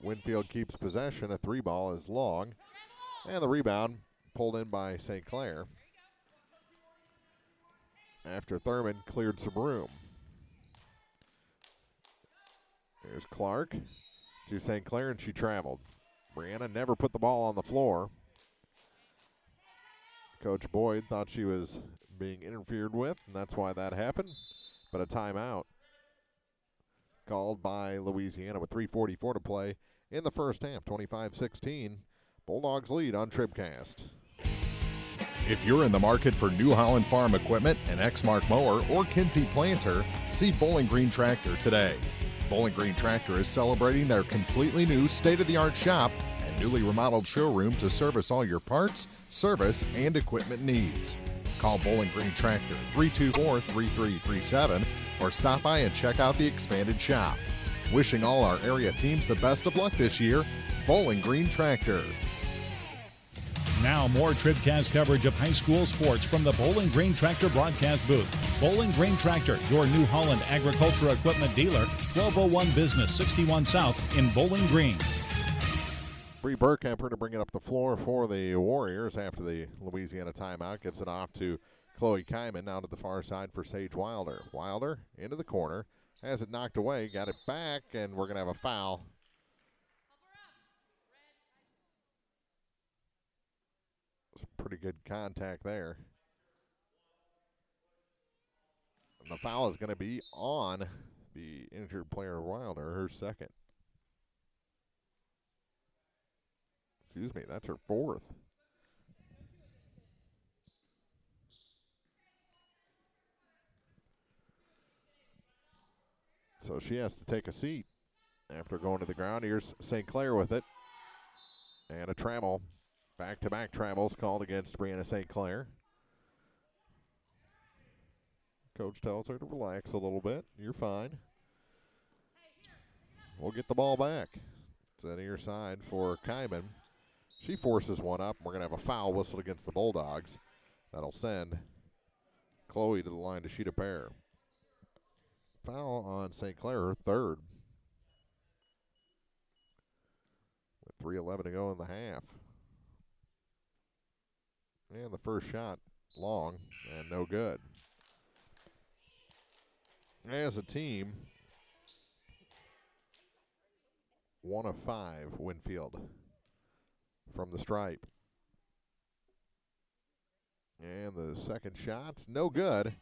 B: Winfield keeps possession. A 3-ball is long. And the rebound pulled in by St. Clair after Thurman cleared some room. Here's Clark to St. Clair, and she traveled. Brianna never put the ball on the floor. Coach Boyd thought she was being interfered with, and that's why that happened. But a timeout called by Louisiana with 3:44 to play in the first half. 25-16. Bulldogs lead on TribCast.
I: If you're in the market for New Holland Farm equipment, an Exmark mower, or Kinsey planter, see Bowling Green Tractor today. Bowling Green Tractor is celebrating their completely new state-of-the-art shop and newly remodeled showroom to service all your parts, service, and equipment needs. Call Bowling Green Tractor 324-3337 or stop by and check out the expanded shop. Wishing all our area teams the best of luck this year, Bowling Green Tractor.
Q: Now more TribCast coverage of high school sports from the Bowling Green Tractor broadcast booth. Bowling Green Tractor, your New Holland agricultural equipment dealer, 1201 Business 61 South in Bowling Green.
B: Bree Burkemper to bring it up the floor for the Warriors after the Louisiana timeout. Gives it off to Chloe Kyman, now to the far side for Sage Wilder. Wilder into the corner, has it knocked away, got it back, and we're going to have a foul pretty good contact there. And the foul is going to be on the injured player Wilder, her second. Excuse me, that's her fourth. So she has to take a seat after going to the ground. Here's St. Clair with it. And a travel. Back-to-back travels called against Brianna St. Clair. Coach tells her to relax a little bit. You're fine. We'll get the ball back. It's on the near side for Kyman. She forces one up. We're going to have a foul whistled against the Bulldogs. That'll send Chloe to the line to shoot a pair. Foul on St. Clair, her third. With 3:11 to go in the half. And the first shot long and no good. As a team, 1 of 5 Winfield from the stripe. And the second shot's no good.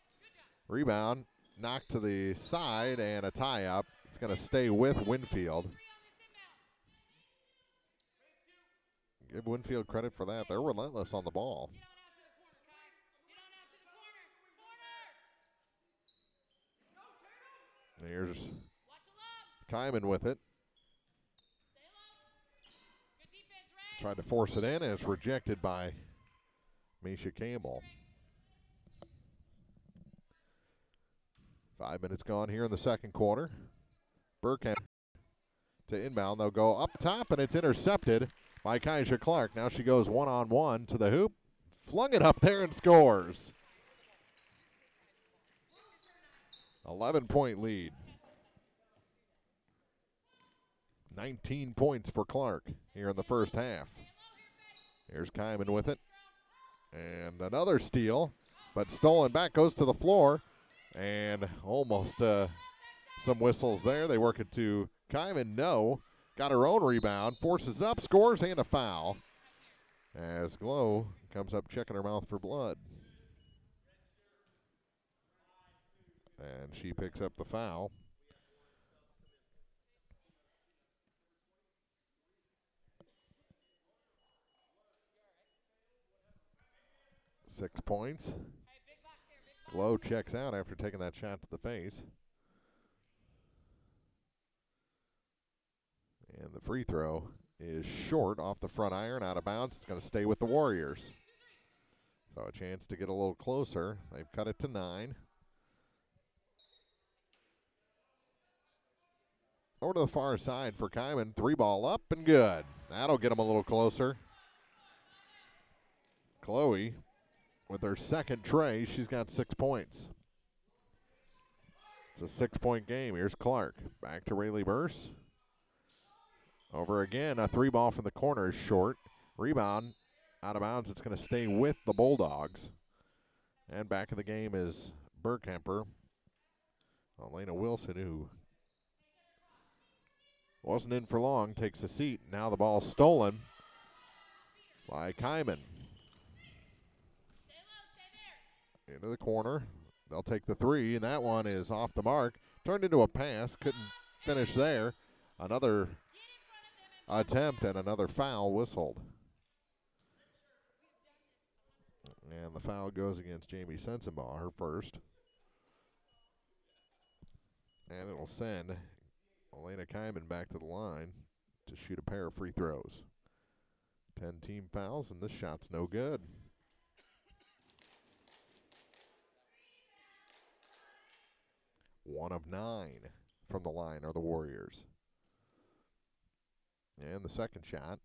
B: Rebound knocked to the side and a tie-up. It's going to stay with Winfield. Give Winfield credit for that. They're relentless on the ball. Here's Kyman with it. Tried to force it in, and it's rejected by Misha Campbell. 5 minutes gone here in the second quarter. Burkham to inbound. They'll go up top, and it's intercepted by Kaija Clark. Now she goes one-on-one to the hoop. Flung it up there and scores. 11-point lead. 19 points for Clark here in the first half. Here's Kyman with it. And another steal, but stolen back, goes to the floor. And almost some whistles there. They work it to Kyman. No. Got her own rebound, forces it up, scores, and a foul. As Glow comes up checking her mouth for blood. And she picks up the foul. Six points. Glow checks out after taking that shot to the face. And the free throw is short off the front iron, out of bounds. It's going to stay with the Warriors. So a chance to get a little closer. They've cut it to 9. Over to the far side for Kyman. 3-ball up and good. That'll get them a little closer. Chloe with her second tray. She's got 6 points. It's a 6-point game. Here's Clark. Back to Rayleigh Burse. Over again. A 3-ball from the corner is short. Rebound out of bounds. It's going to stay with the Bulldogs. And back in the game is Burkhamper. Elena Wilson, who wasn't in for long, takes a seat. Now the ball's stolen by Kyman. Into the corner. They'll take the 3, and that one is off the mark. Turned into a pass. Couldn't finish there. Another attempt and another foul whistled. And the foul goes against Jamie Sensenbaugh, her first. And it will send Elena Kyman back to the line to shoot a pair of free throws. 10 team fouls, and this shot's no good. One of 9 from the line are the Warriors. And the second shot.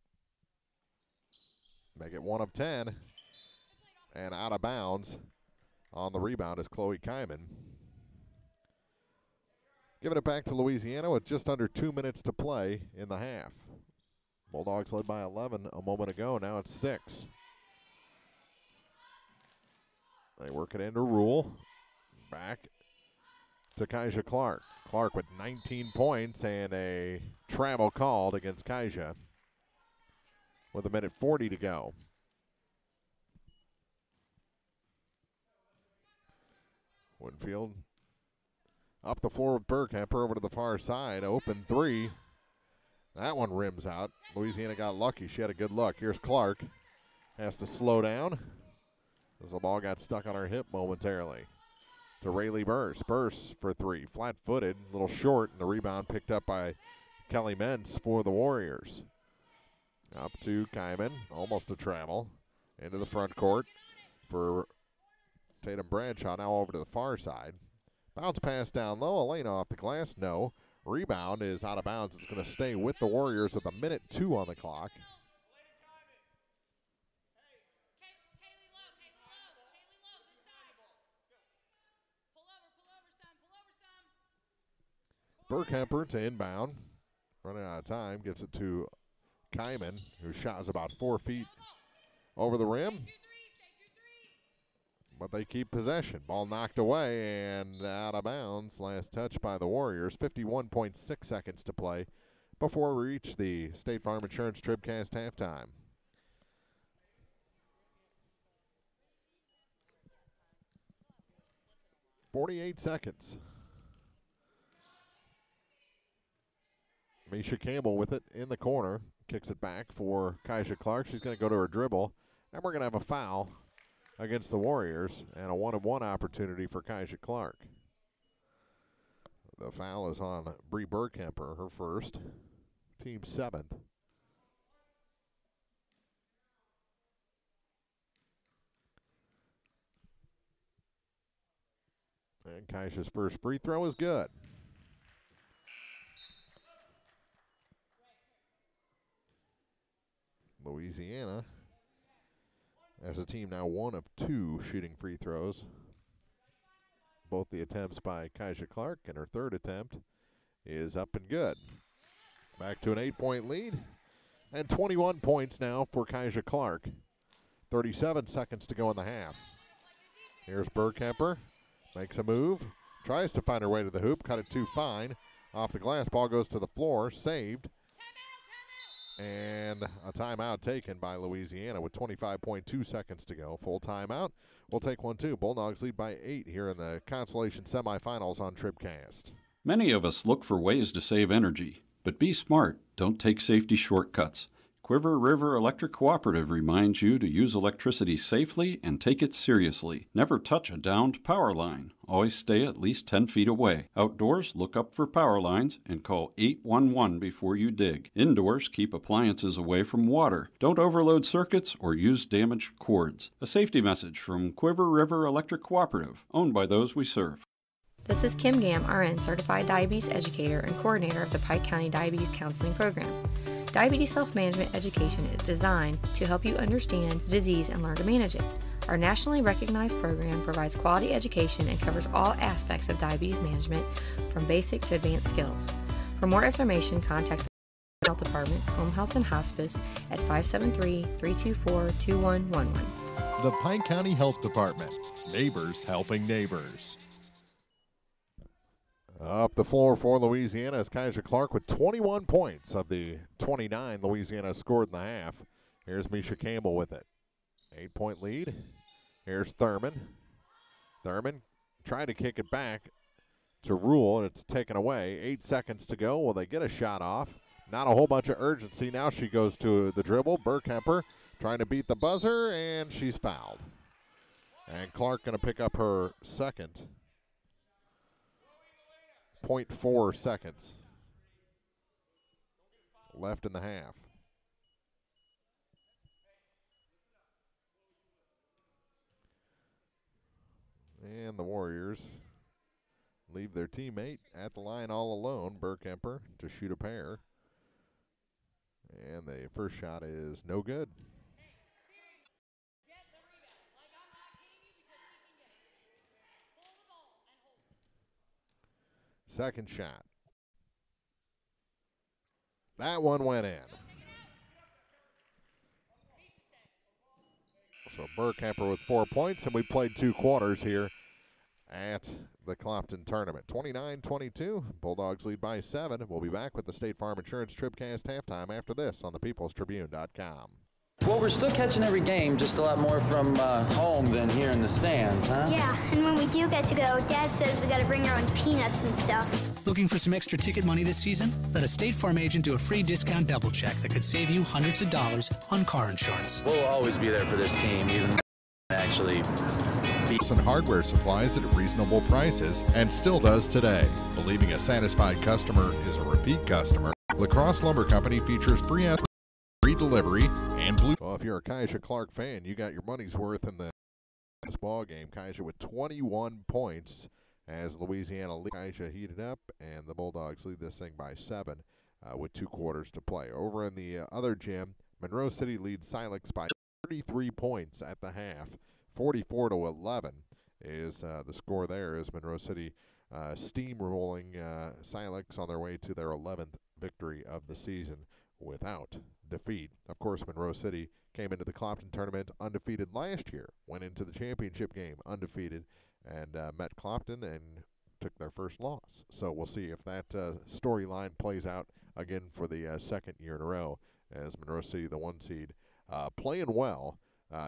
B: Make it 1 of 10. And out of bounds on the rebound is Chloe Kyman. Giving it back to Louisiana with just under 2 minutes to play in the half. Bulldogs led by 11 a moment ago. Now it's 6. They work it into Rule. Back to Kaija Clark. Clark with 19 points and a travel called against Kaija with 1:40 to go. Winfield up the floor with Burkemper over to the far side. Open three. That one rims out. Louisiana got lucky. She had a good look. Here's Clark. Has to slow down as the ball got stuck on her hip momentarily. To Rayleigh Burse. Burse for three. Flat-footed, a little short, and the rebound picked up by Kelly Mentz for the Warriors. Up to Kyman. Almost a travel. Into the front court for Tatum Bradshaw. Now over to the far side. Bounce pass down low. Elena off the glass. No. Rebound is out of bounds. It's going to stay with the Warriors with 1:02 on the clock. Burkemper to inbound. Running out of time. Gives it to Kyman, whose shot is about 4 feet over the rim. But they keep possession. Ball knocked away and out of bounds. Last touch by the Warriors. 51.6 seconds to play before we reach the State Farm Insurance TribCast halftime. .48 seconds. Misha Campbell with it in the corner. Kicks it back for Kaisha Clark. She's going to go to her dribble. And we're going to have a foul against the Warriors and a 1-on-1 opportunity for Kaisha Clark. The foul is on Bree Burkemper, her first, team 7th. And Kaisha's first free throw is good. Louisiana, as a team, now 1 of 2 shooting free throws. Both the attempts by Kaisha Clark, and her third attempt is up and good. Back to an 8-point lead, and 21 points now for Kaisha Clark. 37 seconds to go in the half. Here's Burkemper, makes a move, tries to find her way to the hoop, cut it too fine. Off the glass, ball goes to the floor, saved. And a timeout taken by Louisiana with 25.2 seconds to go. Full timeout. We'll take one, too. Bulldogs lead by 8 here in the Consolation semifinals on TribCast.
D: Many of us look for ways to save energy, but be smart. Don't take safety shortcuts. Quiver River Electric Cooperative reminds you to use electricity safely and take it seriously. Never touch a downed power line. Always stay at least 10 feet away. Outdoors, look up for power lines and call 811 before you dig. Indoors, keep appliances away from water. Don't overload circuits or use damaged cords. A safety message from Quiver River Electric Cooperative, owned by those we serve.
E: This is Kim Gam, RN, Certified Diabetes Educator and Coordinator of the Pike County Diabetes Counseling Program. Diabetes self-management education is designed to help you understand the disease and learn to manage it. Our nationally recognized program provides quality education and covers all aspects of diabetes management from basic to advanced skills. For more information, contact the Health Department, Home Health and Hospice at 573-324-2111.
I: The Pike County Health Department. Neighbors helping neighbors.
B: Up the floor for Louisiana is Kaisha Clark with 21 points of the 29 Louisiana scored in the half. Here's Misha Campbell with it. 8-point lead. Here's Thurman. Thurman trying to kick it back to Rule, and it's taken away. 8 seconds to go. Will they get a shot off? Not a whole bunch of urgency. Now she goes to the dribble. Burkemper trying to beat the buzzer, and she's fouled. And Clark going to pick up her second. 0.4 seconds left in the half. And the Warriors leave their teammate at the line all alone, Burkemper, to shoot a pair. And the first shot is no good. Second shot. That one went in. So Burkemper with 4 points, and we played 2 quarters here at the Clopton tournament. 29-22, Bulldogs lead by 7. We'll be back with the State Farm Insurance TribCast halftime after this on thepeoplestribune.com.
F: Well, we're still catching every game, just a lot more from home than here in the stands, huh?
G: Yeah, and when we do get to go, Dad says we got to bring our own peanuts and stuff.
H: Looking for some extra ticket money this season? Let a State Farm agent do a free discount double check that could save you hundreds of dollars on car insurance.
F: We'll always be there for this team, even actually.
I: And hardware supplies at reasonable prices, and still does today. Believing a satisfied customer is a repeat customer. Lacrosse Lumber Company features free delivery and blue.
B: Well, if you're a Kaiser Clark fan, you got your money's worth in this ball game. Kaiser with 21 points as Louisiana lead. Kaiser heated up, and the Bulldogs lead this thing by 7 with 2 quarters to play. Over in the other gym, Monroe City leads Silex by 33 points at the half. 44-11 is the score there as Monroe City steamrolling Silex on their way to their 11th victory of the season without defeat. Of course, Monroe City came into the Clopton tournament undefeated last year, went into the championship game undefeated, and met Clopton and took their first loss. So we'll see if that storyline plays out again for the second year in a row as Monroe City, the 1 seed, playing well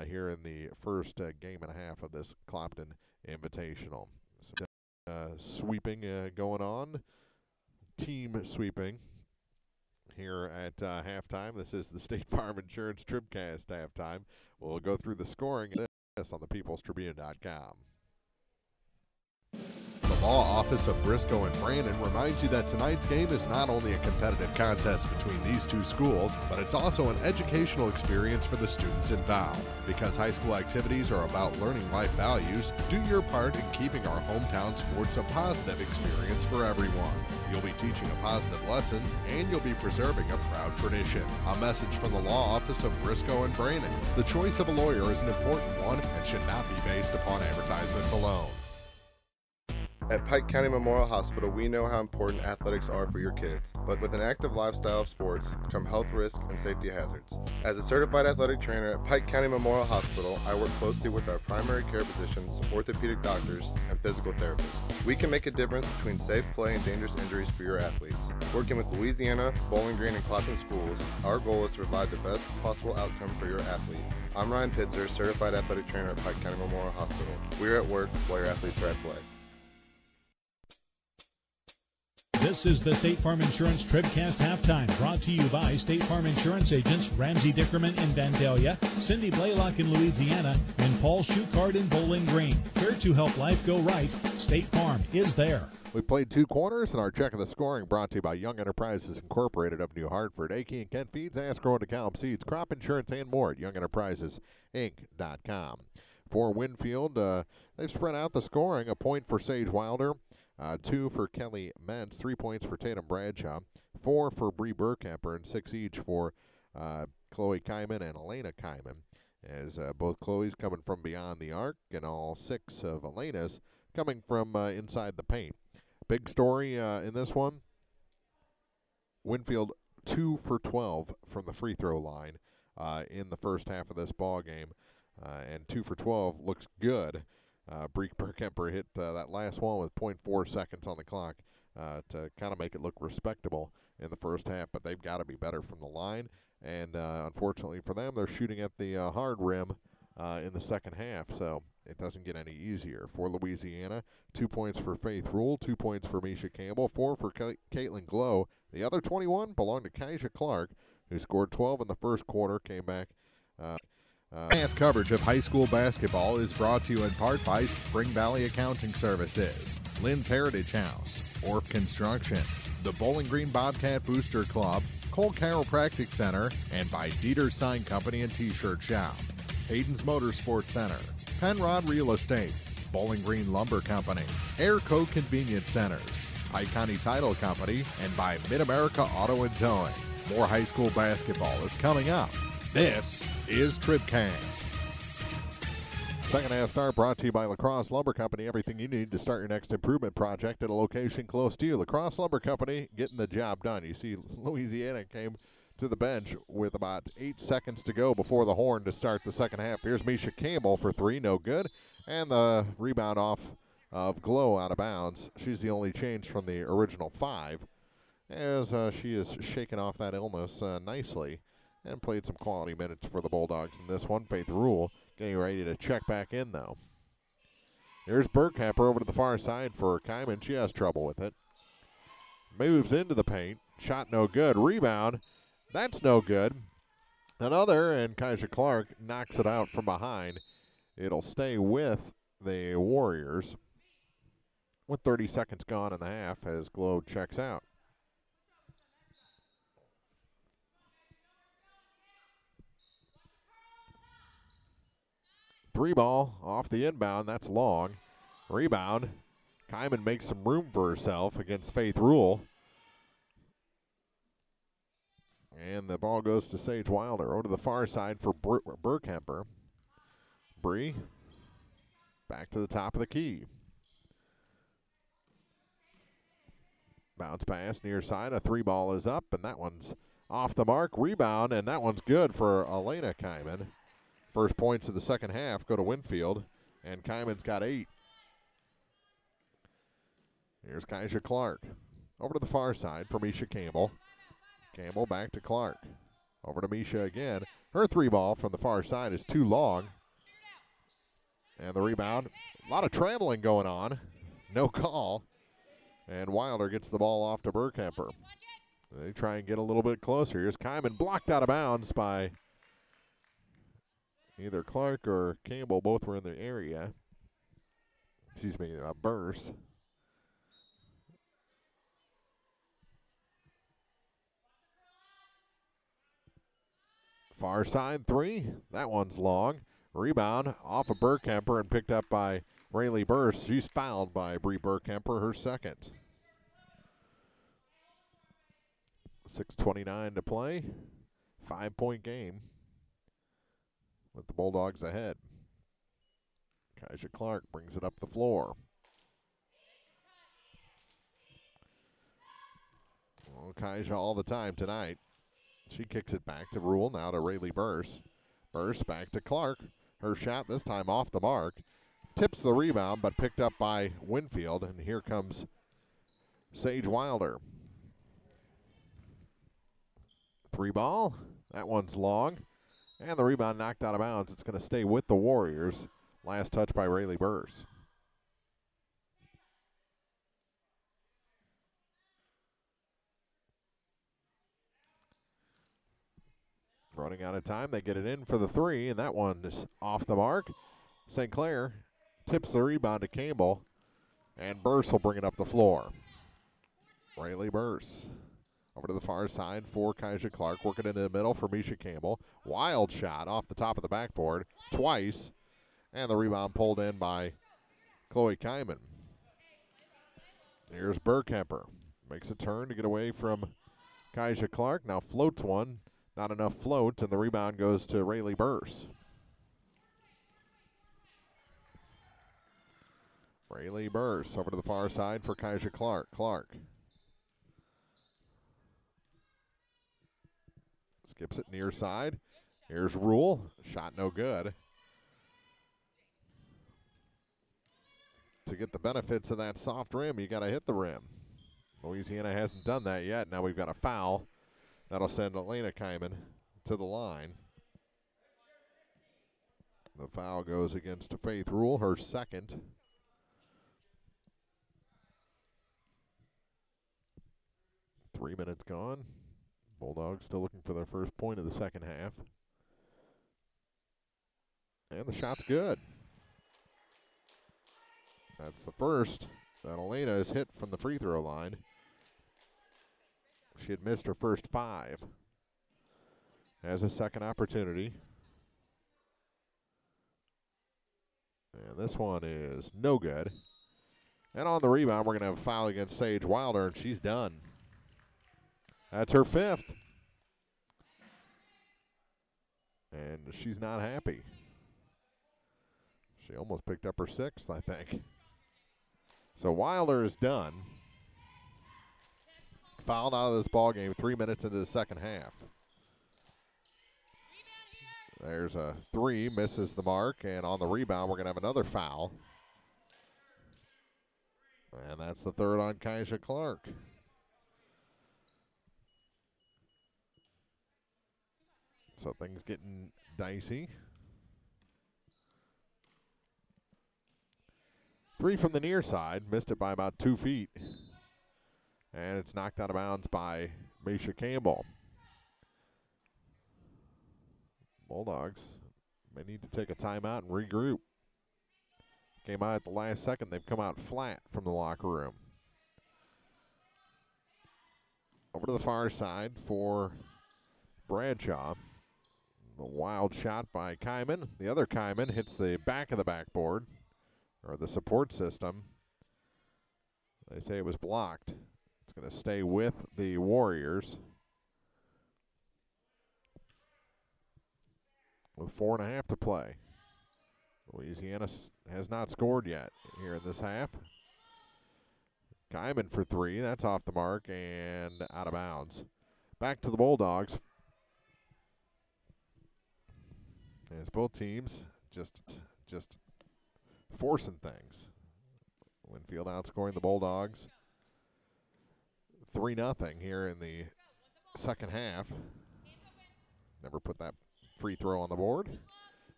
B: here in the first game and a half of this Clopton Invitational. So, sweeping going on, team sweeping here at halftime. This is the State Farm Insurance TribCast halftime. We'll go through the scoring on the peoplestribune.com.
I: The Law Office of Briscoe and Brandon reminds you that tonight's game is not only a competitive contest between these two schools, but it's also an educational experience for the students involved. Because high school activities are about learning life values, do your part in keeping our hometown sports a positive experience for everyone. You'll be teaching a positive lesson, and you'll be preserving a proud tradition. A message from the Law Office of Briscoe and Brandon. The choice of a lawyer is an important one and should not be based upon advertisements alone.
R: At Pike County Memorial Hospital, we know how important athletics are for your kids, but with an active lifestyle of sports come health risks and safety hazards. As a certified athletic trainer at Pike County Memorial Hospital, I work closely with our primary care physicians, orthopedic doctors, and physical therapists. We can make a difference between safe play and dangerous injuries for your athletes. Working with Louisiana, Bowling Green, and Clopton schools, our goal is to provide the best possible outcome for your athlete. I'm Ryan Pitzer, certified athletic trainer at Pike County Memorial Hospital. We are at work while your athletes are at play.
Q: This is the State Farm Insurance TribCast halftime, brought to you by State Farm Insurance agents Ramsey Dickerman in Vandalia, Cindy Blaylock in Louisiana, and Paul Schuchard in Bowling Green. Here to help life go right, State Farm is there.
B: We played 2 corners, and our check of the scoring brought to you by Young Enterprises Incorporated of New Hartford. AK and Kent Feeds, Asgrow and DeKalb Seeds, crop insurance, and more at YoungEnterprisesInc.com. For Winfield, they've spread out the scoring. A point for Sage Wilder. 2 for Kelly Mentz, 3 points for Tatum Bradshaw, 4 for Bree Burkemper, and 6 each for Chloe Kyman and Elena Kyman, as both Chloe's coming from beyond the arc, and all 6 of Elena's coming from inside the paint. Big story in this one, Winfield 2 for 12 from the free throw line in the first half of this ball game, and 2 for 12 looks good. Bree Burkemper hit that last one with 0.4 seconds on the clock to kind of make it look respectable in the first half, but they've got to be better from the line. And unfortunately for them, they're shooting at the hard rim in the second half, so it doesn't get any easier. For Louisiana, 2 points for Faith Rule, 2 points for Misha Campbell, 4 for Caitlin Glow. The other 21 belonged to Kaisha Clark, who scored 12 in the first quarter, came back.
I: Advanced coverage of high school basketball is brought to you in part by Spring Valley Accounting Services, Lynn's Heritage House, Orff Construction, the Bowling Green Bobcat Booster Club, Cole Chiropractic Center, and by Dieter's Sign Company and T-Shirt Shop, Hayden's Motorsports Center, Penrod Real Estate, Bowling Green Lumber Company, Airco Convenience Centers, Pike County Title Company, and by Mid-America Auto and Towing. More high school basketball is coming up. This is TribCast.
B: Second half start brought to you by Lacrosse Lumber Company. Everything you need to start your next improvement project at a location close to you. Lacrosse Lumber Company getting the job done. You see Louisiana came to the bench with about 8 seconds to go before the horn to start the second half. Here's Misha Campbell for 3, no good. And the rebound off of Glow out of bounds. She's the only change from the original 5 as she is shaking off that illness nicely. and played some quality minutes for the Bulldogs in this one. Faith Rule getting ready to check back in, though. Here's Burkhamper over to the far side for Kyman. She has trouble with it. Moves into the paint. Shot no good. Rebound. That's no good. Another, and Kaiser Clark knocks it out from behind. It'll stay with the Warriors with 30 seconds gone in the half as Globe checks out. Three ball off the inbound. That's long. Rebound. Kyman makes some room for herself against Faith Rule. And the ball goes to Sage Wilder. Over to the far side for Burkhamper. Bree back to the top of the key. Bounce pass near side. A three ball is up, and that one's off the mark. Rebound, and that one's good for Elena Kyman. First points of the second half go to Winfield, and Kyman's got 8. Here's Kaiser Clark. Over to the far side for Misha Campbell. Campbell back to Clark. Over to Misha again. Her three ball from the far side is too long. And the rebound. A lot of traveling going on. No call. And Wilder gets the ball off to Burkhamper. They try and get a little bit closer. Here's Kyman blocked out of bounds by either Clark or Campbell. Both were in the area. Excuse me, Burse. Far side three. That one's long. Rebound off of Burkhamper and picked up by Rayleigh Burse. She's fouled by Bree Burkhamper, her second. 6:29 to play. 5-point game with the Bulldogs ahead. Kaiser Clark brings it up the floor. Well, Kaiser all the time tonight. She kicks it back to Rule, now to Rayleigh Burse. Burse back to Clark. Her shot this time off the mark. Tips the rebound, but picked up by Winfield. And here comes Sage Wilder. Three ball. That one's long. And the rebound knocked out of bounds. It's going to stay with the Warriors. Last touch by Rayleigh Burse. Running out of time, they get it in for the three, and that one is off the mark. St. Clair tips the rebound to Campbell, and Burse will bring it up the floor. Rayleigh Burse over to the far side for Kaiser Clark, working into the middle for Misha Campbell. Wild shot off the top of the backboard twice, and the rebound pulled in by Chloe Kyman. Here's Burkhamper. Makes a turn to get away from Kaiser Clark, now floats one. Not enough float, and the rebound goes to Rayleigh Burse. Rayleigh Burse over to the far side for Kaiser Clark. Clark skips it near side. Here's Rule. Shot no good. To get the benefits of that soft rim, you got to hit the rim. Louisiana hasn't done that yet. Now we've got a foul. That'll send Elena Kyman to the line. The foul goes against Faith Rule, her second. Three minutes gone. Bulldogs still looking for their first point of the second half. And the shot's good. That's the first that Elena has hit from the free throw line. She had missed her first 5. Has a second opportunity. And this one is no good. And on the rebound, we're going to have a foul against Sage Wilder, and she's done. That's her 5th. And she's not happy. She almost picked up her 6th, I think. So Wilder is done. Fouled out of this ball game 3 minutes into the second half. There's a 3, misses the mark, and on the rebound we're going to have another foul. And that's the third on Kaiser Clark. So things getting dicey. 3 from the near side. Missed it by about 2 feet. And it's knocked out of bounds by Misha Campbell. Bulldogs may need to take a timeout and regroup. Came out at the last second. They've come out flat from the locker room. Over to the far side for Bradshaw. A wild shot by Kyman. The other Kyman hits the back of the backboard, or the support system. They say it was blocked. It's going to stay with the Warriors. With 4.5 to play. Louisiana has not scored yet here in this half. Kyman for 3. That's off the mark and out of bounds. Back to the Bulldogs. As both teams just forcing things. Winfield outscoring the Bulldogs 3-0 here in the second half. Never put that free throw on the board.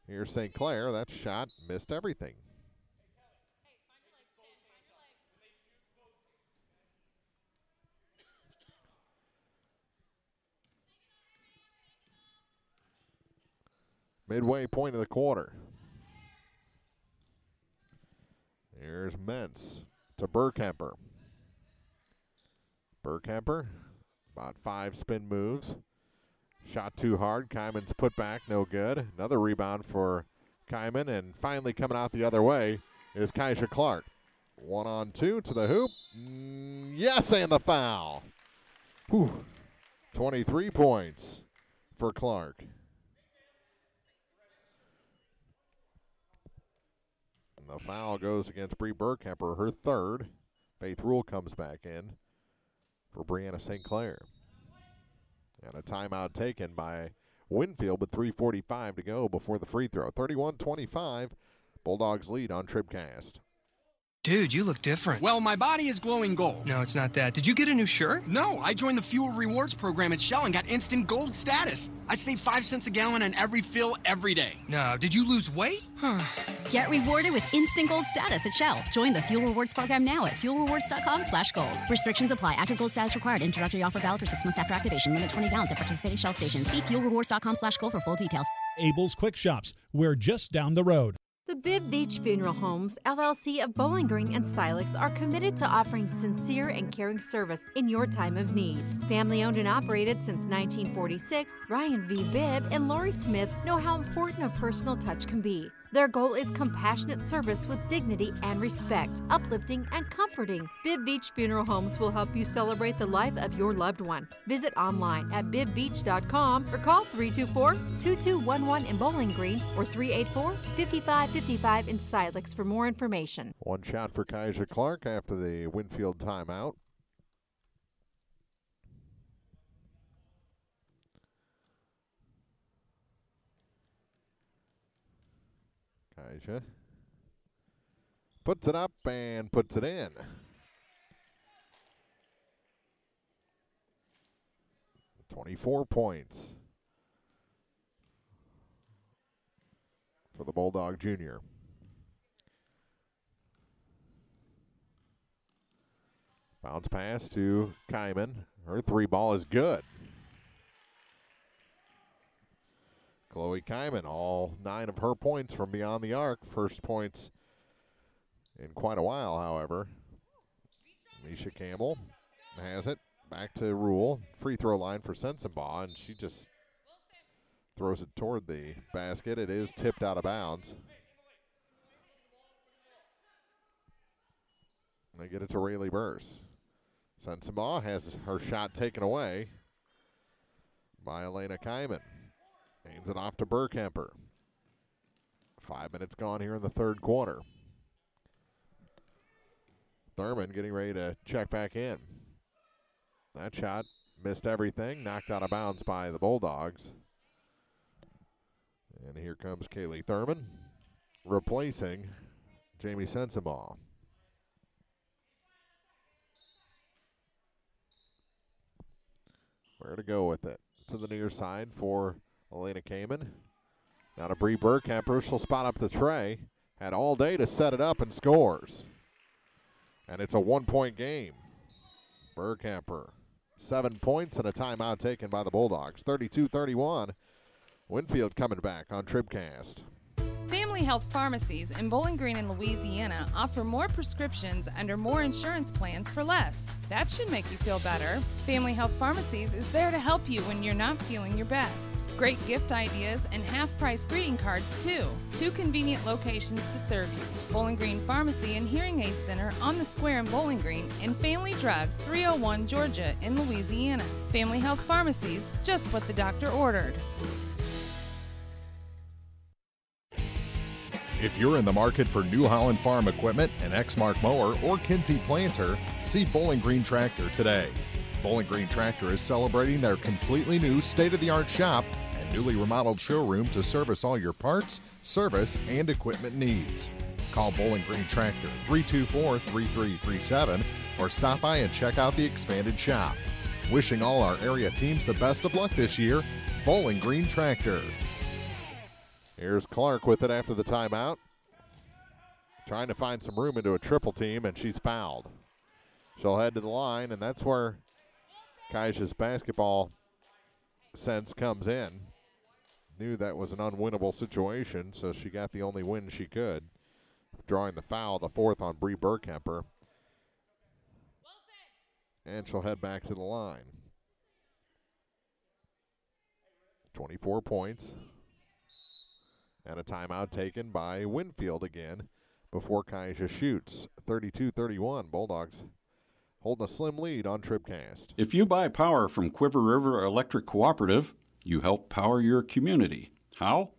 B: Here's St. Clair. That shot missed everything. Midway point of the quarter. Here's Mentz to Burkemper. Burkemper, about 5 spin moves. Shot too hard. Kyman's put back, no good. Another rebound for Kyman, and finally coming out the other way is Kaisha Clark. 1-on-2 to the hoop. Yes, and the foul. Whew. 23 points for Clark. The foul goes against Bree Burkemper, her 3rd. Faith Rule comes back in for Brianna St. Clair. And a timeout taken by Winfield with 3:45 to go before the free throw. 31-25, Bulldogs lead on TribCast.
S: Dude, you look different.
T: Well, my body is glowing gold.
S: No, it's not that. Did you get a new shirt?
T: No, I joined the Fuel Rewards program at Shell and got instant gold status. I save 5 cents a gallon on every fill every day.
S: No, did you lose weight?
P: Get rewarded with instant gold status at Shell. Join the Fuel Rewards program now at fuelrewards.com/gold. Restrictions apply. Active gold status required. Introductory offer valid for 6 months after activation. Limit 20 gallons at participating Shell stations. See fuelrewards.com/gold for full details.
Q: Abel's Quick Shops. We're just down the road.
E: The Bibb Beach Funeral Homes, LLC of Bowling Green and Silex are committed to offering sincere and caring service in your time of need. Family owned and operated since 1946, Ryan V. Bibb and Lori Smith know how important a personal touch can be. Their goal is compassionate service with dignity and respect, uplifting and comforting. Bibb Beach Funeral Homes will help you celebrate the life of your loved one. Visit online at bibbeach.com or call 324-2211 in Bowling Green or 384-5555 in Silex for more information.
B: One shot for Kaisha Clark after the Winfield timeout. Kaisha puts it up and puts it in. .24 points for the Bulldog Junior. Bounce pass to Kyman. Her 3 ball is good. Chloe Kyman, all 9 of her points from beyond the arc. First points in quite a while, however. Misha Campbell has it. Back to Rule. Free throw line for Sensenbaugh, and she just throws it toward the basket. It is tipped out of bounds. They get it to Rayleigh Burse. Sensenbaugh has her shot taken away by Elena Kyman. Hands it off to Burkemper. 5 minutes gone here in the third quarter. Thurman getting ready to check back in. That shot missed everything, knocked out of bounds by the Bulldogs. And here comes Kaylee Thurman, replacing Jamie Sensenbaugh. Where to go with it? To the near side for Elena Kamen. Now to Bree Burkemper. She'll spot up the tray. Had all day to set it up and scores. And it's a 1-point game. Burkemper, 7 points and a timeout taken by the Bulldogs. 32-31. Winfield coming back on TribCast.
C: Family Health Pharmacies in Bowling Green and Louisiana offer more prescriptions under more insurance plans for less. That should make you feel better. Family Health Pharmacies is there to help you when you're not feeling your best. Great gift ideas and half-price greeting cards, too. 2 convenient locations to serve you. Bowling Green Pharmacy and Hearing Aid Center on the Square in Bowling Green, and Family Drug, 301 Georgia in Louisiana. Family Health Pharmacies, just what the doctor ordered.
I: If you're in the market for New Holland Farm equipment, an Exmark mower, or Kinsey planter, see Bowling Green Tractor today. Bowling Green Tractor is celebrating their completely new state-of-the-art shop and newly remodeled showroom to service all your parts, service, and equipment needs. Call Bowling Green Tractor 324-3337 or stop by and check out the expanded shop. Wishing all our area teams the best of luck this year, Bowling Green Tractor.
B: Here's Clark with it after the timeout. Trying to find some room into a triple team, and she's fouled. She'll head to the line, and that's where Kaja's basketball sense comes in. Knew that was an unwinnable situation, so she got the only win she could. Drawing the foul, the 4th on Bree Burkemper. And she'll head back to the line. 24 points. And a timeout taken by Winfield again before Kaja shoots. 32-31. Bulldogs holding a slim lead on TribCast.
D: If you buy power from Quiver River Electric Cooperative, you help power your community. How?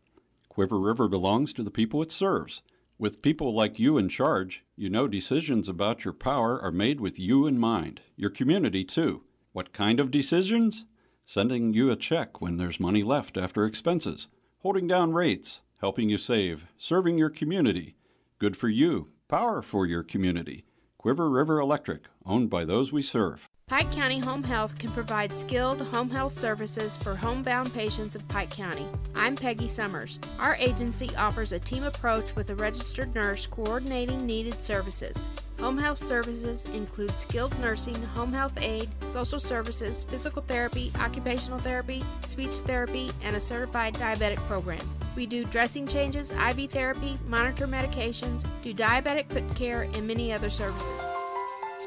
D: Quiver River belongs to the people it serves. With people like you in charge, you know decisions about your power are made with you in mind, your community too. What kind of decisions? Sending you a check when there's money left after expenses, holding down rates, helping you save, serving your community. Good for you. Power for your community. Quiver River Electric, owned by those we serve.
E: Pike County Home Health can provide skilled home health services for homebound patients of Pike County. I'm Peggy Summers. Our agency offers a team approach with a registered nurse coordinating needed services. Home health services include skilled nursing, home health aid, social services, physical therapy, occupational therapy, speech therapy, and a certified diabetic program. We do dressing changes, IV therapy, monitor medications, do diabetic foot care, and many other services.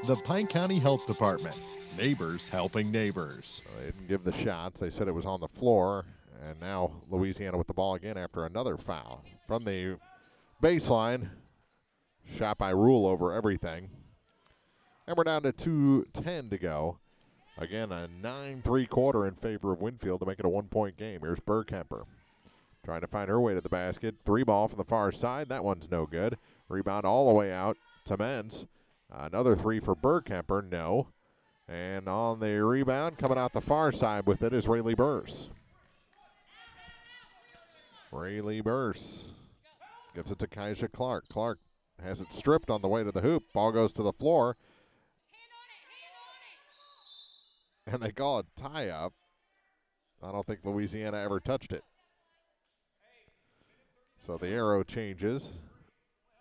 I: The Pike County Health Department. Neighbors helping neighbors.
B: They didn't give the shots. They said it was on the floor. And now Louisiana with the ball again after another foul. From the baseline, shot by Rule over everything. And we're down to 2:10 to go. Again, a 9-3 quarter in favor of Winfield to make it a 1-point game. Here's Burkemper trying to find her way to the basket. 3 ball from the far side. That one's no good. Rebound all the way out to Mentz. Another 3 for Burkemper. No. And on the rebound, coming out the far side with it is Rayleigh Burse. Rayleigh Burse gives it to Kaja Clark. Clark has it stripped on the way to the hoop. Ball goes to the floor. And they call it tie-up. I don't think Louisiana ever touched it. So the arrow changes.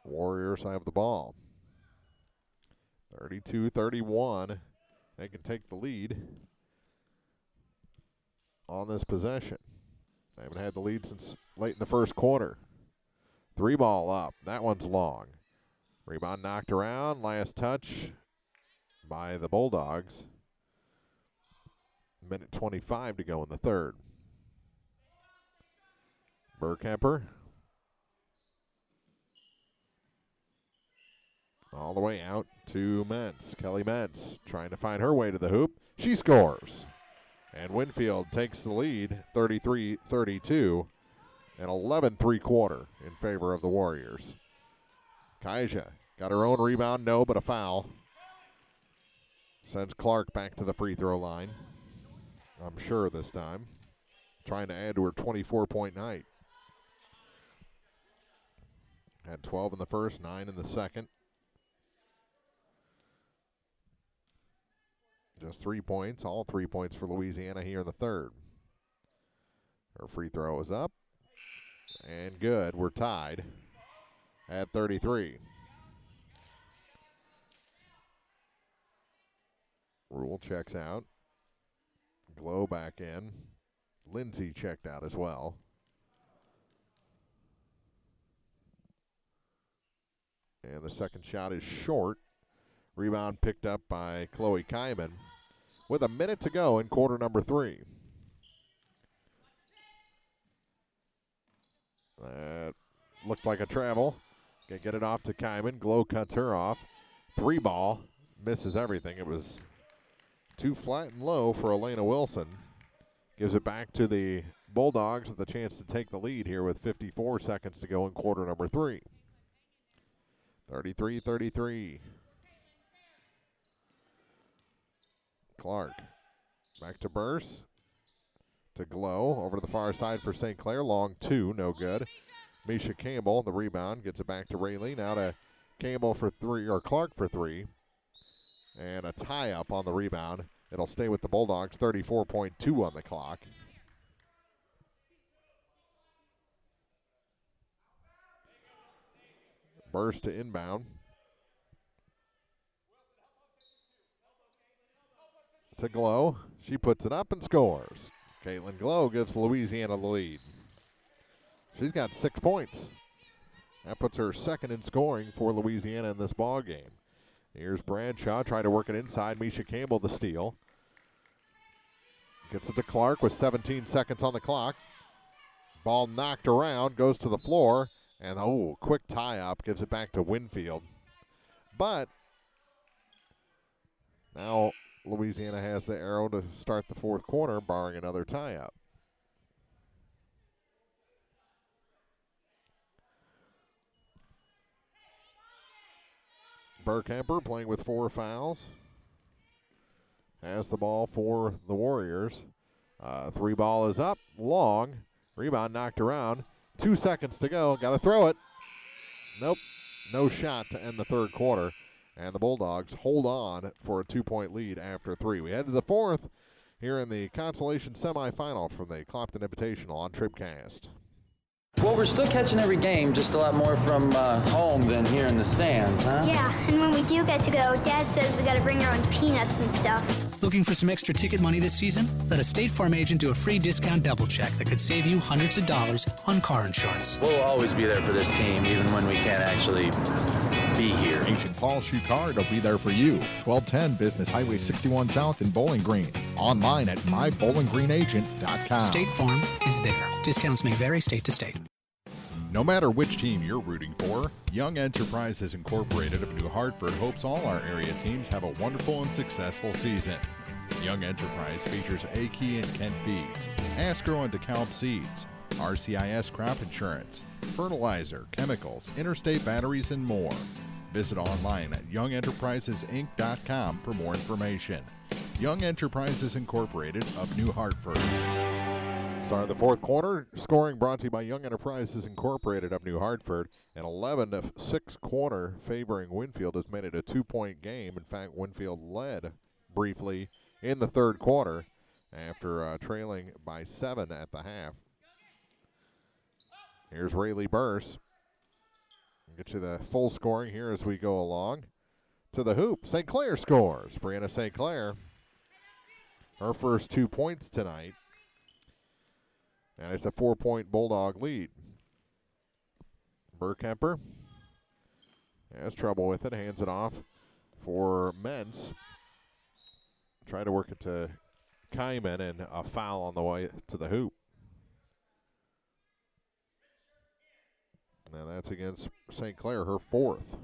B: Warriors have the ball. 32-31. They can take the lead on this possession. They haven't had the lead since late in the first quarter. 3 ball up. That one's long. Rebound knocked around. Last touch by the Bulldogs. Minute 25 to go in the third. Burkemper. All the way out to Mentz. Kelly Mentz trying to find her way to the hoop. She scores. And Winfield takes the lead, 33-32. An 11-3 quarter in favor of the Warriors. Kaja got her own rebound, no, but a foul. Sends Clark back to the free throw line. I'm sure this time. Trying to add to her 24-point night. Had 12 in the first, 9 in the second. Just 3 points, all 3 points for Louisiana here in the third. Her free throw is up. And good. We're tied at 33. Rule checks out. Glow back in. Lindsay checked out as well. And the second shot is short. Rebound picked up by Chloe Kyman with a minute to go in quarter number 3. That looked like a travel. Can get it off to Kyman. Glow cuts her off. 3 ball. Misses everything. It was too flat and low for Elena Wilson. Gives it back to the Bulldogs with the chance to take the lead here with 54 seconds to go in quarter number 3. 33-33. Clark back to Burse. To Glow. Over to the far side for St. Clair. Long 2. No good. Misha Campbell, the rebound. Gets it back to Rayleigh. Now to Campbell for 3, or Clark for 3. And a tie-up on the rebound. It'll stay with the Bulldogs. 34.2 on the clock. Burst to inbound. To Glow. She puts it up and scores. Caitlin Glow gives Louisiana the lead. She's got 6 points. That puts her second in scoring for Louisiana in this ball game. Here's Bradshaw trying to work it inside. Misha Campbell the steal. Gets it to Clark with 17 seconds on the clock. Ball knocked around, goes to the floor, and quick tie-up, gives it back to Winfield. But now Louisiana has the arrow to start the fourth quarter, barring another tie-up. Burkemper playing with 4 fouls. Has the ball for the Warriors. 3 ball is up, long. Rebound knocked around. 2 seconds to go. Got to throw it. Nope. No shot to end the third quarter. And the Bulldogs hold on for a 2-point lead after 3. We head to the fourth here in the Consolation Semifinal from the Clopton Invitational on TribCast.
F: Well, we're still catching every game, just a lot more from home than here in the stands, huh?
G: Yeah, and when we do get to go, Dad says we got to bring our own peanuts and stuff.
H: Looking for some extra ticket money this season? Let a State Farm agent do a free discount double check that could save you hundreds of dollars on car insurance.
F: We'll always be there for this team, even when we can't actually be here.
I: Agent Paul Shucard will be there for you. 1210 Business Highway 61 South in Bowling Green. Online at mybowlinggreenagent.com.
H: State Farm is there. Discounts may vary state to state.
I: No matter which team you're rooting for, Young Enterprises Incorporated of New Hartford hopes all our area teams have a wonderful and successful season. Young Enterprise features A-Key and Kent Feeds, Asgrow and DeKalb Seeds, RCIS Crop Insurance, fertilizer, chemicals, interstate batteries, and more. Visit online at youngenterprisesinc.com for more information. Young Enterprises Incorporated of New Hartford.
B: Start of the fourth quarter, scoring brought to you by Young Enterprises Incorporated of New Hartford. An 11-6 corner favoring Winfield has made it a 2-point game. In fact, Winfield led briefly in the third quarter after trailing by 7 at the half. Here's Rayleigh Burse. Get you the full scoring here as we go along. To the hoop, St. Clair scores. Brianna St. Clair, her first 2 points tonight. And it's a 4-point Bulldog lead. Burkemper has trouble with it, hands it off for Mentz. Try to work it to Kyman, and a foul on the way to the hoop. Now that's against St. Clair, her 4th.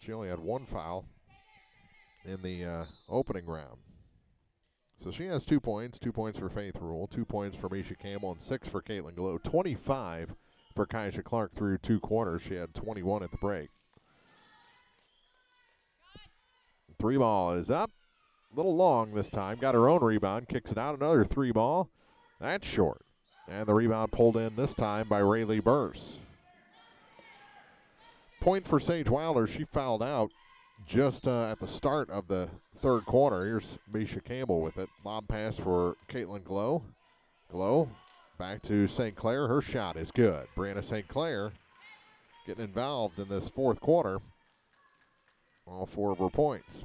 B: She only had 1 foul in the opening round. So she has 2 points, 2 points for Faith Rule, 2 points for Misha Campbell, and 6 for Caitlin Glow. 25 for Kaisha Clark through 2 quarters. She had 21 at the break. 3 ball is up. A little long this time. Got her own rebound, kicks it out. Another 3 ball. That's short. And the rebound pulled in this time by Rayleigh Burse. Point for Sage Wilder. She fouled out just at the start of the third quarter. Here's Misha Campbell with it. Lob pass for Caitlin Glow. Glow back to St. Clair. Her shot is good. Brianna St. Clair getting involved in this fourth quarter. All 4 of her points.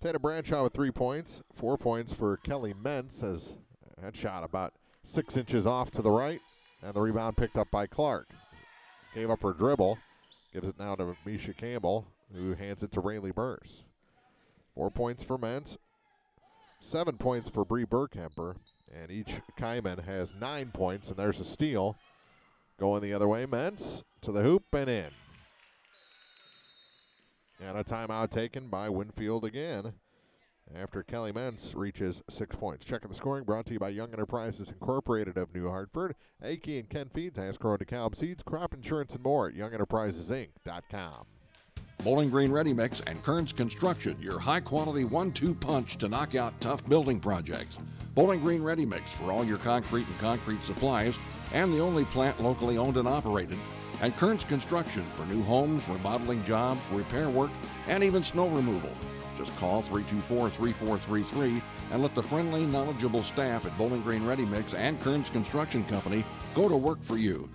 B: Tana Bradshaw with 3 points. 4 points for Kelly Mentz as that shot about 6 inches off to the right. And the rebound picked up by Clark. Gave up her dribble. Gives it now to Misha Campbell, who hands it to Rayleigh Burse. 4 points for Mentz. 7 points for Bree Burkemper. And each Kaiman has 9 points, and there's a steal. Going the other way, Mentz to the hoop and in. And a timeout taken by Winfield again after Kelly Mentz reaches 6 points. Checking the scoring brought to you by Young Enterprises Incorporated of New Hartford. Aki and Ken Feeds, Ascro and DeKalb Seeds, crop insurance and more at YoungEnterprisesInc.com.
J: Bowling Green Ready Mix and Kearns Construction, your high-quality 1-2 punch to knock out tough building projects. Bowling Green Ready Mix for all your concrete and concrete supplies, and the only plant locally owned and operated. And Kearns Construction for new homes, remodeling jobs, repair work, and even snow removal. Just call 324-3433 and let the friendly, knowledgeable staff at Bowling Green Ready Mix and Kearns Construction Company go to work for you.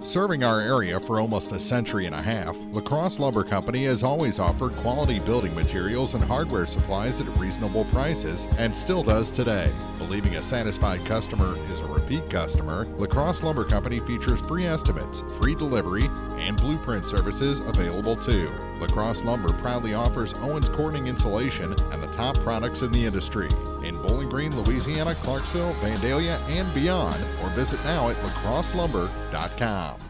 I: Serving our area for almost a century and a half, La Crosse Lumber Company has always offered quality building materials and hardware supplies at reasonable prices and still does today. Believing a satisfied customer is a repeat customer, La Crosse Lumber Company features free estimates, free delivery, and blueprint services available too. La Crosse Lumber proudly offers Owens Corning insulation and the top products in the industry. In Bowling Green, Louisiana, Clarksville, Vandalia, and beyond, or visit now at lacrosselumber.com.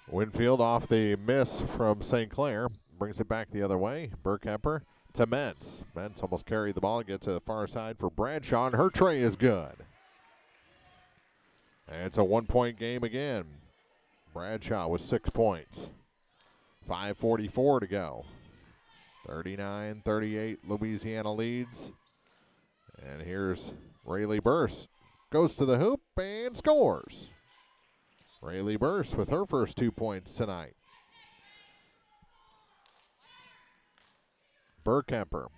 B: Winfield off the miss from St. Clair, brings it back the other way. Burkemper to Mentz. Mentz almost carried the ball, gets to the far side for Bradshaw, and her tray is good. And it's a 1-point game again. Bradshaw with 6 points. 5:44 to go. 39-38, Louisiana leads. And here's Rayleigh Burse. Goes to the hoop and scores. Rayleigh Burse with her first 2 points tonight. Burkemper.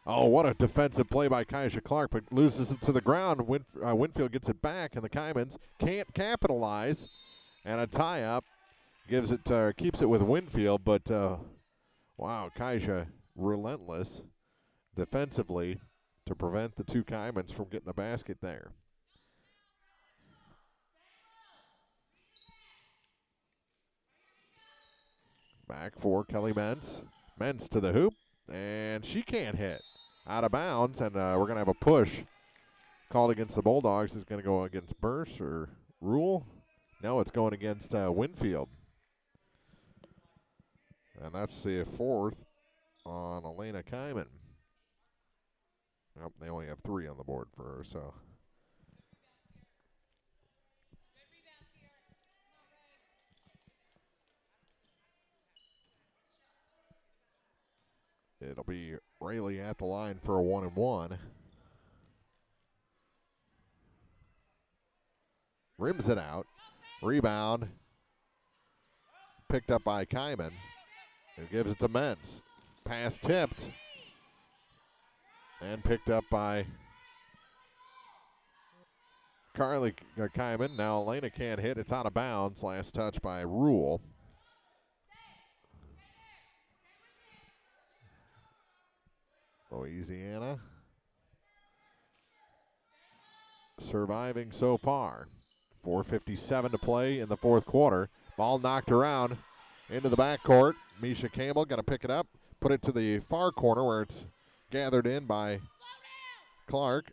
B: Oh, what a defensive play by Kaisha Clark, but loses it to the ground. Winfield gets it back, and the Kaimans can't capitalize. And a tie-up keeps it with Winfield, but wow, Kaisha relentless defensively to prevent the 2 Kaimans from getting a basket there. Back for Kelly Mentz. Mentz to the hoop, and she can't hit. Out of bounds, and we're going to have a push called against the Bulldogs. Is going to go against Burse or Rule? No, it's going against Winfield. And that's the 4th on Elena Kaiman. Nope, they only have 3 on the board for her, so. It'll be Rayleigh at the line for a 1-and-1. Rims it out. Rebound. Picked up by Kaiman. Who gives it to Mentz. Pass tipped. And picked up by Carly Kaiman. Now Elena can't hit. It's out of bounds. Last touch by Rule. Louisiana surviving so far. 4:57 to play in the fourth quarter. Ball knocked around into the backcourt. Misha Campbell going to pick it up, put it to the far corner where it's gathered in by Clark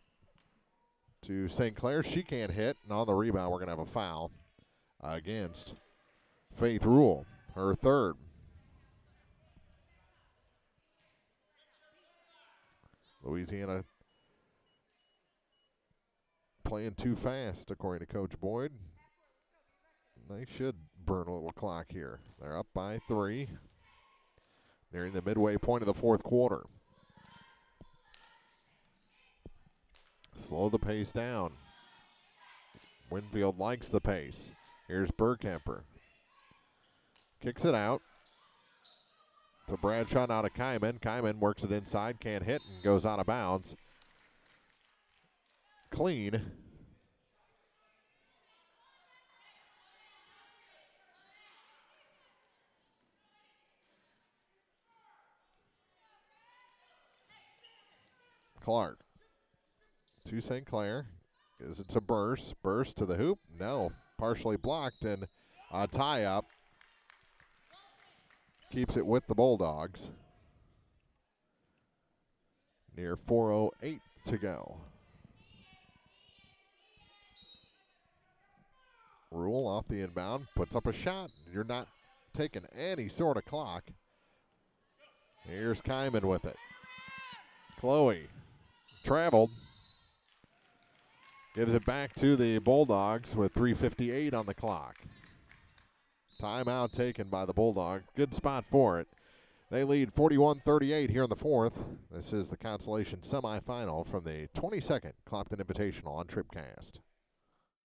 B: to St. Clair. She can't hit, and on the rebound we're going to have a foul against Faith Rule, her third. Louisiana playing too fast, according to Coach Boyd. They should burn a little clock here. They're up by 3, nearing the midway point of the fourth quarter. Slow the pace down. Winfield likes the pace. Here's Burkemper. Kicks it out to Bradshaw, now to Kaiman. Kaiman works it inside, can't hit, and goes out of bounds. clean. Clark to St. Clair. Gives it to Burse. Burse to the hoop. No. Partially blocked, and a tie-up. Keeps it with the Bulldogs. Near 4:08 to go. Rule off the inbound. Puts up a shot. You're not taking any sort of clock. Here's Kyman with it. Chloe traveled. Gives it back to the Bulldogs with 3:58 on the clock. Timeout taken by the Bulldogs. Good spot for it. They lead 41-38 here in the fourth. This is the Consolation semifinal from the 22nd Clopton Invitational on TribCast.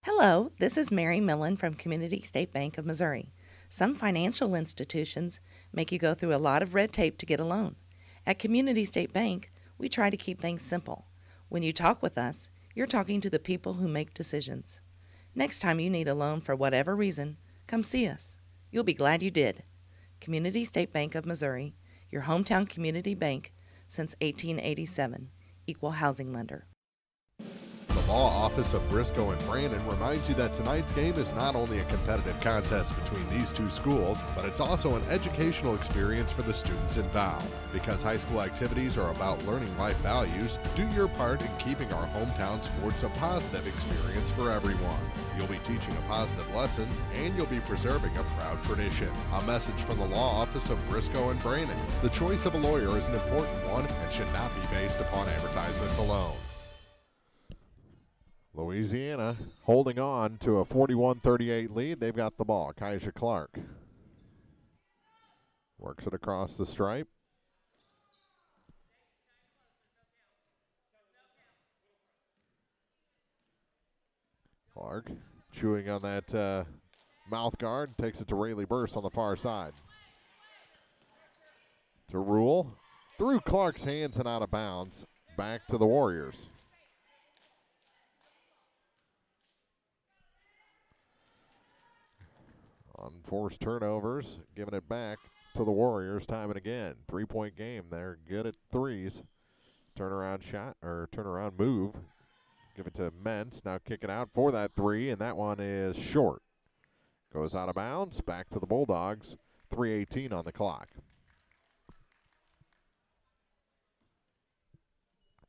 K: Hello, this is Mary Millen from Community State Bank of Missouri. Some financial institutions make you go through a lot of red tape to get a loan. At Community State Bank, we try to keep things simple. When you talk with us, you're talking to the people who make decisions. Next time you need a loan for whatever reason, come see us. You'll be glad you did. Community State Bank of Missouri, your hometown community bank since 1887. Equal housing lender.
B: The Law Office of Briscoe and Brandon reminds you that tonight's game is not only a competitive contest between these two schools, but it's also an educational experience for the students involved. Because high school activities are about learning life values, do your part in keeping our hometown sports a positive experience for everyone. You'll be teaching a positive lesson, and you'll be preserving a proud tradition. A message from the Law Office of Briscoe and Brandon. The choice of a lawyer is an important one and should not be based upon advertisements alone. Louisiana holding on to a 41-38 lead. They've got the ball. Kaija Clark works it across the stripe. Clark chewing on that mouth guard. Takes it to Rayleigh Burse on the far side. To Rule. Through Clark's hands and out of bounds. Back to the Warriors. Unforced turnovers, giving it back to the Warriors time and again. 3-point game. They're good at threes. Turnaround shot, or turnaround move. Give it to Mentz. Now kicking out for that three, and that one is short. Goes out of bounds. Back to the Bulldogs. 3:18 on the clock.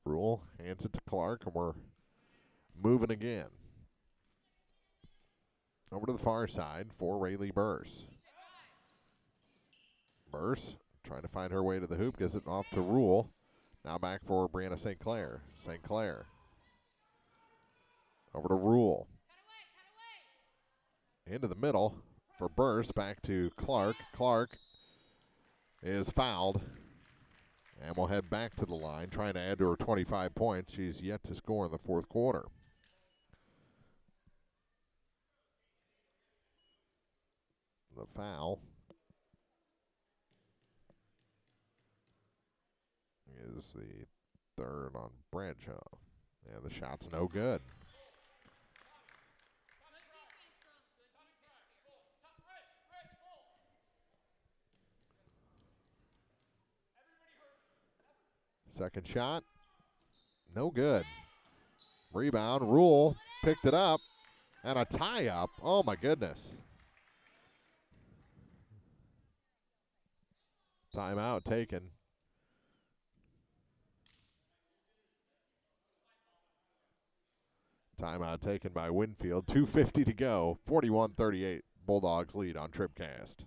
B: Rule hands it to Clark, and we're moving again. Over to the far side for Rayleigh Burse. Burse trying to find her way to the hoop. Gives it off to Rule. Now back for Brianna St. Clair. St. Clair. Over to Rule. Into the middle for Burse. Back to Clark. Clark is fouled. And we'll head back to the line, trying to add to her 25 points. She's yet to score in the fourth quarter. The foul is the third on Bradshaw. Yeah, the shot's no good. Second shot, no good. Rebound, Rule picked it up, and a tie-up. Oh, my goodness. Timeout taken. Timeout taken by Winfield. 2:50 to go. 41-38. Bulldogs lead on TribCast.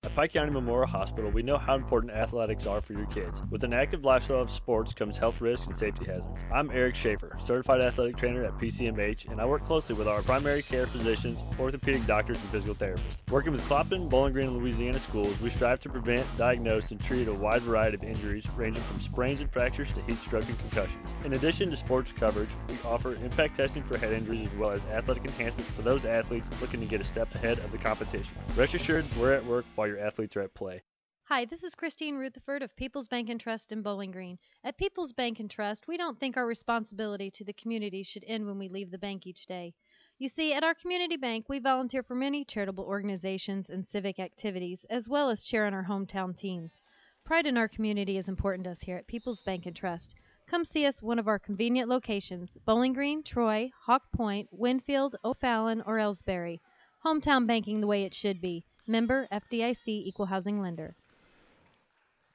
L: At Pike County Memorial Hospital, we know how important athletics are for your kids. With an active lifestyle of sports comes health risks and safety hazards. I'm Eric Schaefer, certified athletic trainer at PCMH, and I work closely with our primary care physicians, orthopedic doctors, and physical therapists. Working with Clopton, Bowling Green, and Louisiana schools, we strive to prevent, diagnose, and treat a wide variety of injuries, ranging from sprains and fractures to heat stroke and concussions. In addition to sports coverage, we offer impact testing for head injuries as well as athletic enhancement for those athletes looking to get a step ahead of the competition. Rest assured, we're at work while your athletes are at play.
M: Hi, this is Christine Rutherford of People's Bank and Trust in Bowling Green. At People's Bank and Trust, we don't think our responsibility to the community should end when we leave the bank each day. You see, at our community bank, we volunteer for many charitable organizations and civic activities, as well as cheer on our hometown teams. Pride in our community is important to us here at People's Bank and Trust. Come see us at one of our convenient locations, Bowling Green, Troy, Hawk Point, Winfield, O'Fallon, or Ellsbury. Hometown banking the way it should be. Member FDIC Equal Housing Lender.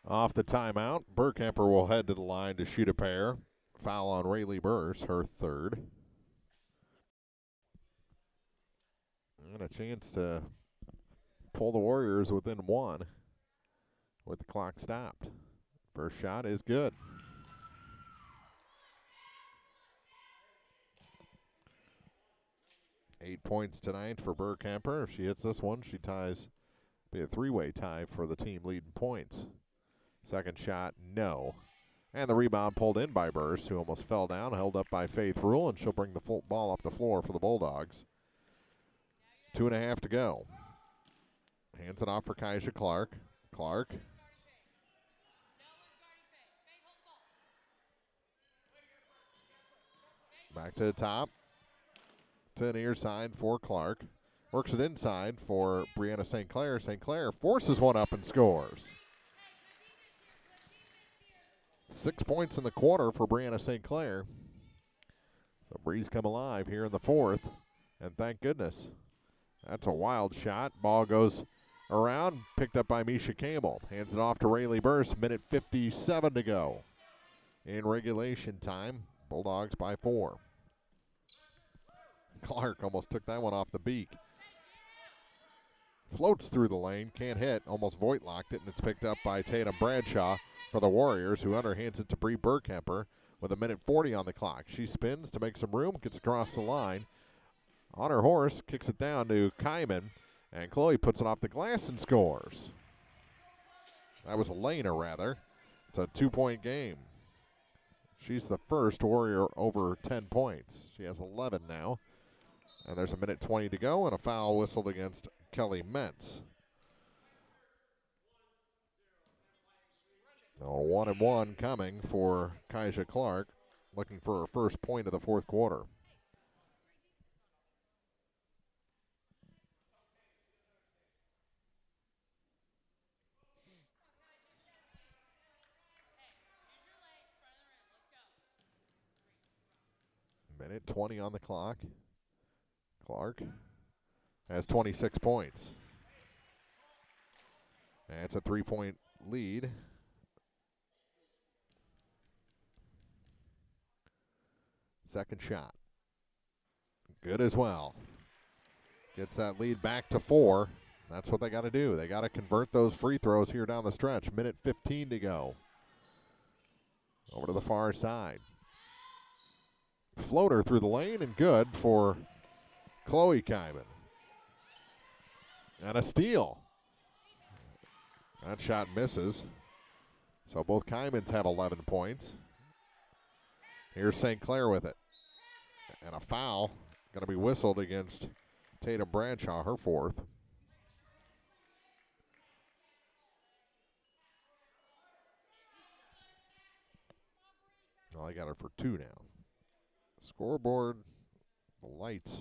B: Off the timeout, Burkhamper will head to the line to shoot a pair. Foul on Rayleigh Burrs, her third. And a chance to pull the Warriors within one with the clock stopped. First shot is good. Eight points tonight for Burkhamper. If she hits this one, she ties, be a three-way tie for the team leading points. Second shot, no. And the rebound pulled in by Burrs, who almost fell down, held up by Faith Rule, and she'll bring the full ball up the floor for the Bulldogs. 2.5 to go. Hands it off for Kaisha Clark. Clark. Back to the top. To the near side for Clark. Works it inside for Brianna St. Clair. St. Clair forces one up and scores. 6 points in the quarter for Brianna St. Clair. So Breeze come alive here in the fourth, and thank goodness. That's a wild shot. Ball goes around, picked up by Misha Campbell. Hands it off to Rayleigh Burrs, minute 57 to go. In regulation time, Bulldogs by 4. Clark almost took that one off the beak. Floats through the lane, can't hit, almost Voigt-locked it, and it's picked up by Tatum Bradshaw for the Warriors, who underhands it to Bree Burkhamper with a minute 40 on the clock. She spins to make some room, gets across the line. On her horse, kicks it down to Kyman, and Chloe puts it off the glass and scores. That was Elena, rather. It's a 2-point game. She's the first Warrior over 10 points. She has 11 now. And there's a minute 20 to go, and a foul whistled against Kelly Mentz. A 1-1 coming for Kaisha Clark, looking for her first point of the fourth quarter. Minute 20 on the clock. Clark has 26 points. That's a 3-point lead. Second shot. Good as well. Gets that lead back to 4. That's what they got to do. They got to convert those free throws here down the stretch. Minute 15 to go. Over to the far side. Floater through the lane and good for Chloe Kyman. And a steal. That shot misses. So both Kymans have 11 points. Here's St. Clair with it. And a foul going to be whistled against Tatum Bradshaw, her fourth. Well, I got her for 2 now. Scoreboard, the lights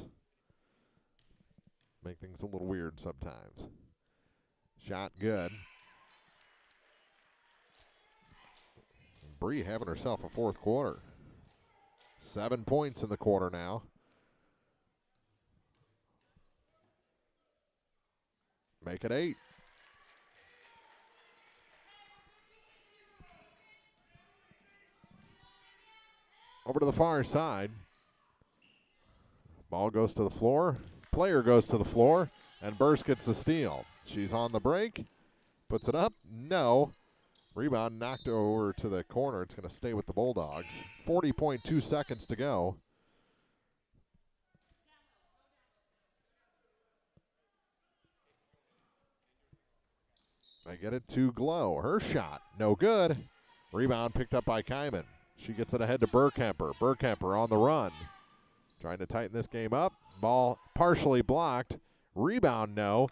B: make things a little weird sometimes. Shot good. Bree having herself a fourth quarter. 7 points in the quarter now. Make it 8. Over to the far side. Ball goes to the floor. Player goes to the floor, and Burst gets the steal. She's on the break. Puts it up. No. Rebound knocked over to the corner. It's going to stay with the Bulldogs. 40.2 seconds to go. They get it to Glow. Her shot, no good. Rebound picked up by Kyman. She gets it ahead to Burkhamper. Burkhamper on the run. Trying to tighten this game up. Ball partially blocked. Rebound, no.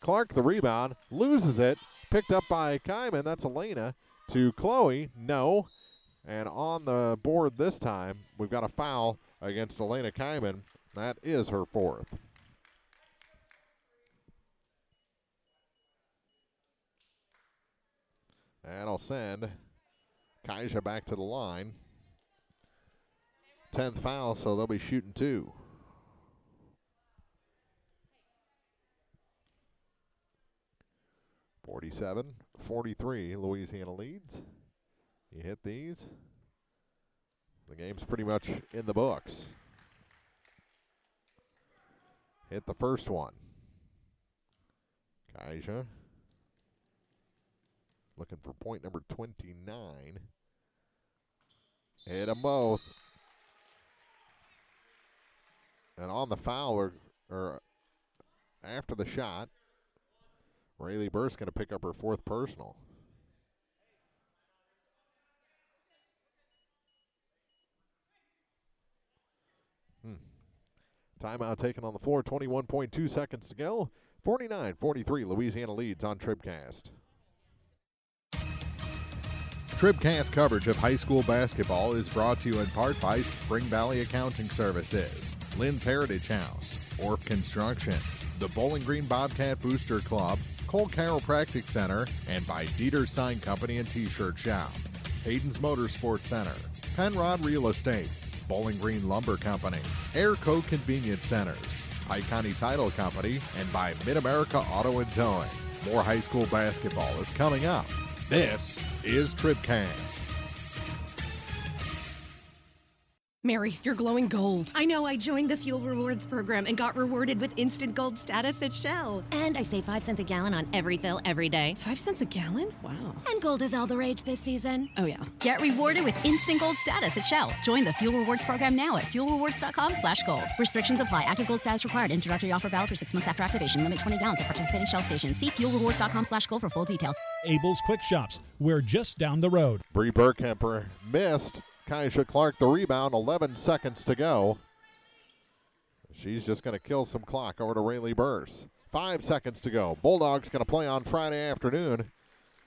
B: Clark the rebound, loses it. Picked up by Kyman. That's Elena. To Chloe, no. And on the board this time, we've got a foul against Elena Kyman. That is her fourth. That'll send Kaija back to the line. 10th foul, so they'll be shooting 2. (47-43), Louisiana leads. You hit these, the game's pretty much in the books. Hit the first one. Kaija looking for point number 29. Hit them both. And on the foul, or after the shot, Rayleigh Burst going to pick up her 4th personal. Timeout taken on the floor, 21.2 seconds to go. 49-43, Louisiana leads on TribCast.
I: TribCast coverage of high school basketball is brought to you in part by Spring Valley Accounting Services, Lynn's Heritage House, Orff Construction, the Bowling Green Bobcat Booster Club, Cole Chiropractic Center, and by Dieter Sign Company and T-Shirt Shop, Hayden's Motorsports Center, Penrod Real Estate, Bowling Green Lumber Company, Airco Convenience Centers, Pike County Title Company, and by Mid-America Auto and Towing. More high school basketball is coming up. This is TribCast.
N: Mary, you're glowing gold. I know. I joined the Fuel Rewards program and got rewarded with instant gold status at Shell.
O: And I save 5 cents a gallon on every fill every day.
N: 5 cents a gallon? Wow.
O: And gold is all the rage this season.
N: Oh, yeah.
P: Get rewarded with instant gold status at Shell. Join the Fuel Rewards program now at fuelrewards.com/gold. Restrictions apply. Active gold status required. Introductory offer valid for 6 months after activation. Limit 20 gallons at participating Shell stations. See fuelrewards.com/gold for full details.
Q: Abel's Quick Shops. We're just down the road.
B: Bree Burkemper missed. Kaija Clark the rebound, 11 seconds to go. She's just going to kill some clock over to Rayleigh Burst. 5 seconds to go. Bulldogs going to play on Friday afternoon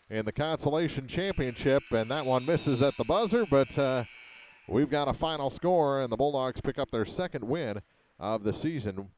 B: in the Consolation Championship, and that one misses at the buzzer, but we've got a final score, and the Bulldogs pick up their 2nd win of the season.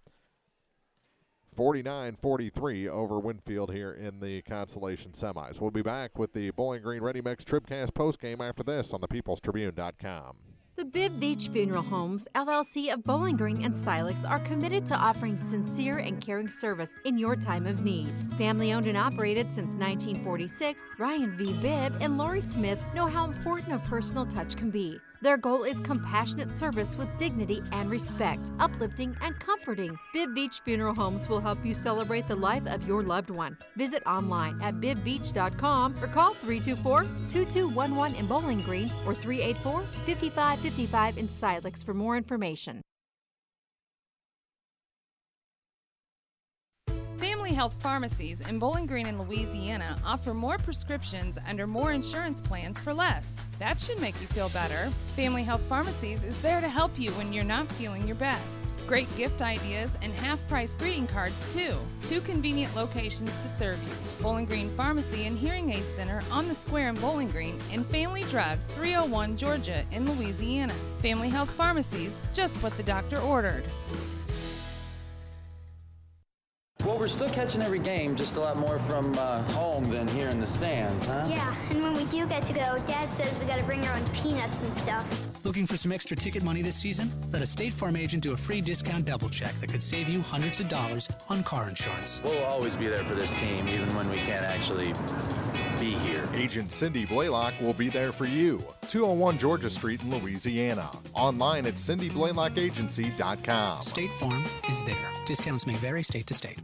B: 49-43 over Winfield here in the Consolation semis. We'll be back with the Bowling Green Ready Mix TribCast postgame after this on the peoplestribune.com.
E: The Bibb Beach Funeral Homes, LLC of Bowling Green and Silex are committed to offering sincere and caring service in your time of need. Family owned and operated since 1946, Ryan V. Bibb and Lori Smith know how important a personal touch can be. Their goal is compassionate service with dignity and respect, uplifting and comforting. Bibb Beach Funeral Homes will help you celebrate the life of your loved one. Visit online at bibbbeach.com or call 324-2211 in Bowling Green or 384-5555 in Silex for more information.
C: Family Health Pharmacies in Bowling Green and Louisiana offer more prescriptions under more insurance plans for less. That should make you feel better. Family Health Pharmacies is there to help you when you're not feeling your best. Great gift ideas and half-price greeting cards, too. 2 convenient locations to serve you. Bowling Green Pharmacy and Hearing Aid Center on the Square in Bowling Green, and Family Drug, 301 Georgia in Louisiana. Family Health Pharmacies, just what the doctor ordered.
F: Well, we're still catching every game, just a lot more from home than here in the stands, huh?
G: Yeah, and when we do get to go, Dad says we gotta bring our own peanuts and stuff.
H: Looking for some extra ticket money this season? Let a State Farm agent do a free discount double check that could save you hundreds of dollars on car insurance.
F: We'll always be there for this team, even when we can't actually be here.
I: Agent Cindy Blaylock will be there for you. 201 Georgia Street in Louisiana. Online at cindyblaylockagency.com.
H: State Farm is there. Discounts may vary state to state.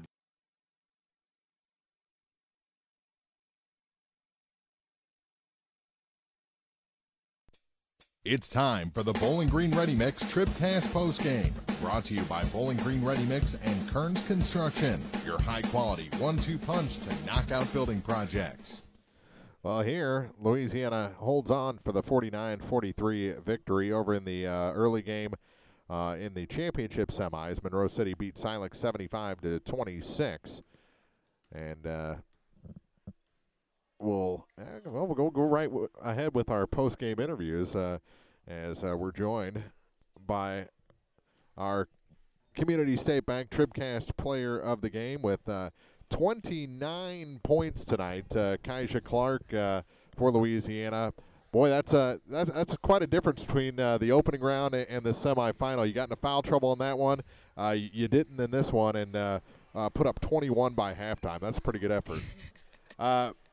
I: It's time for the Bowling Green Ready Mix TribCast postgame. Brought to you by Bowling Green Ready Mix and Kearns Construction, your high-quality 1-2 punch to knock out building projects.
B: Well, here, Louisiana holds on for the 49-43 victory over in the early game in the championship semis. Monroe City beat Silex 75-26. And we'll go right ahead with our post-game interviews as we're joined by our Community State Bank TribCast player of the game with 29 points tonight, Kaisha Clark for Louisiana. Boy, that's quite a difference between the opening round and the semifinal. You got into foul trouble in that one. You didn't in this one, and put up 21 by halftime. That's a pretty good effort.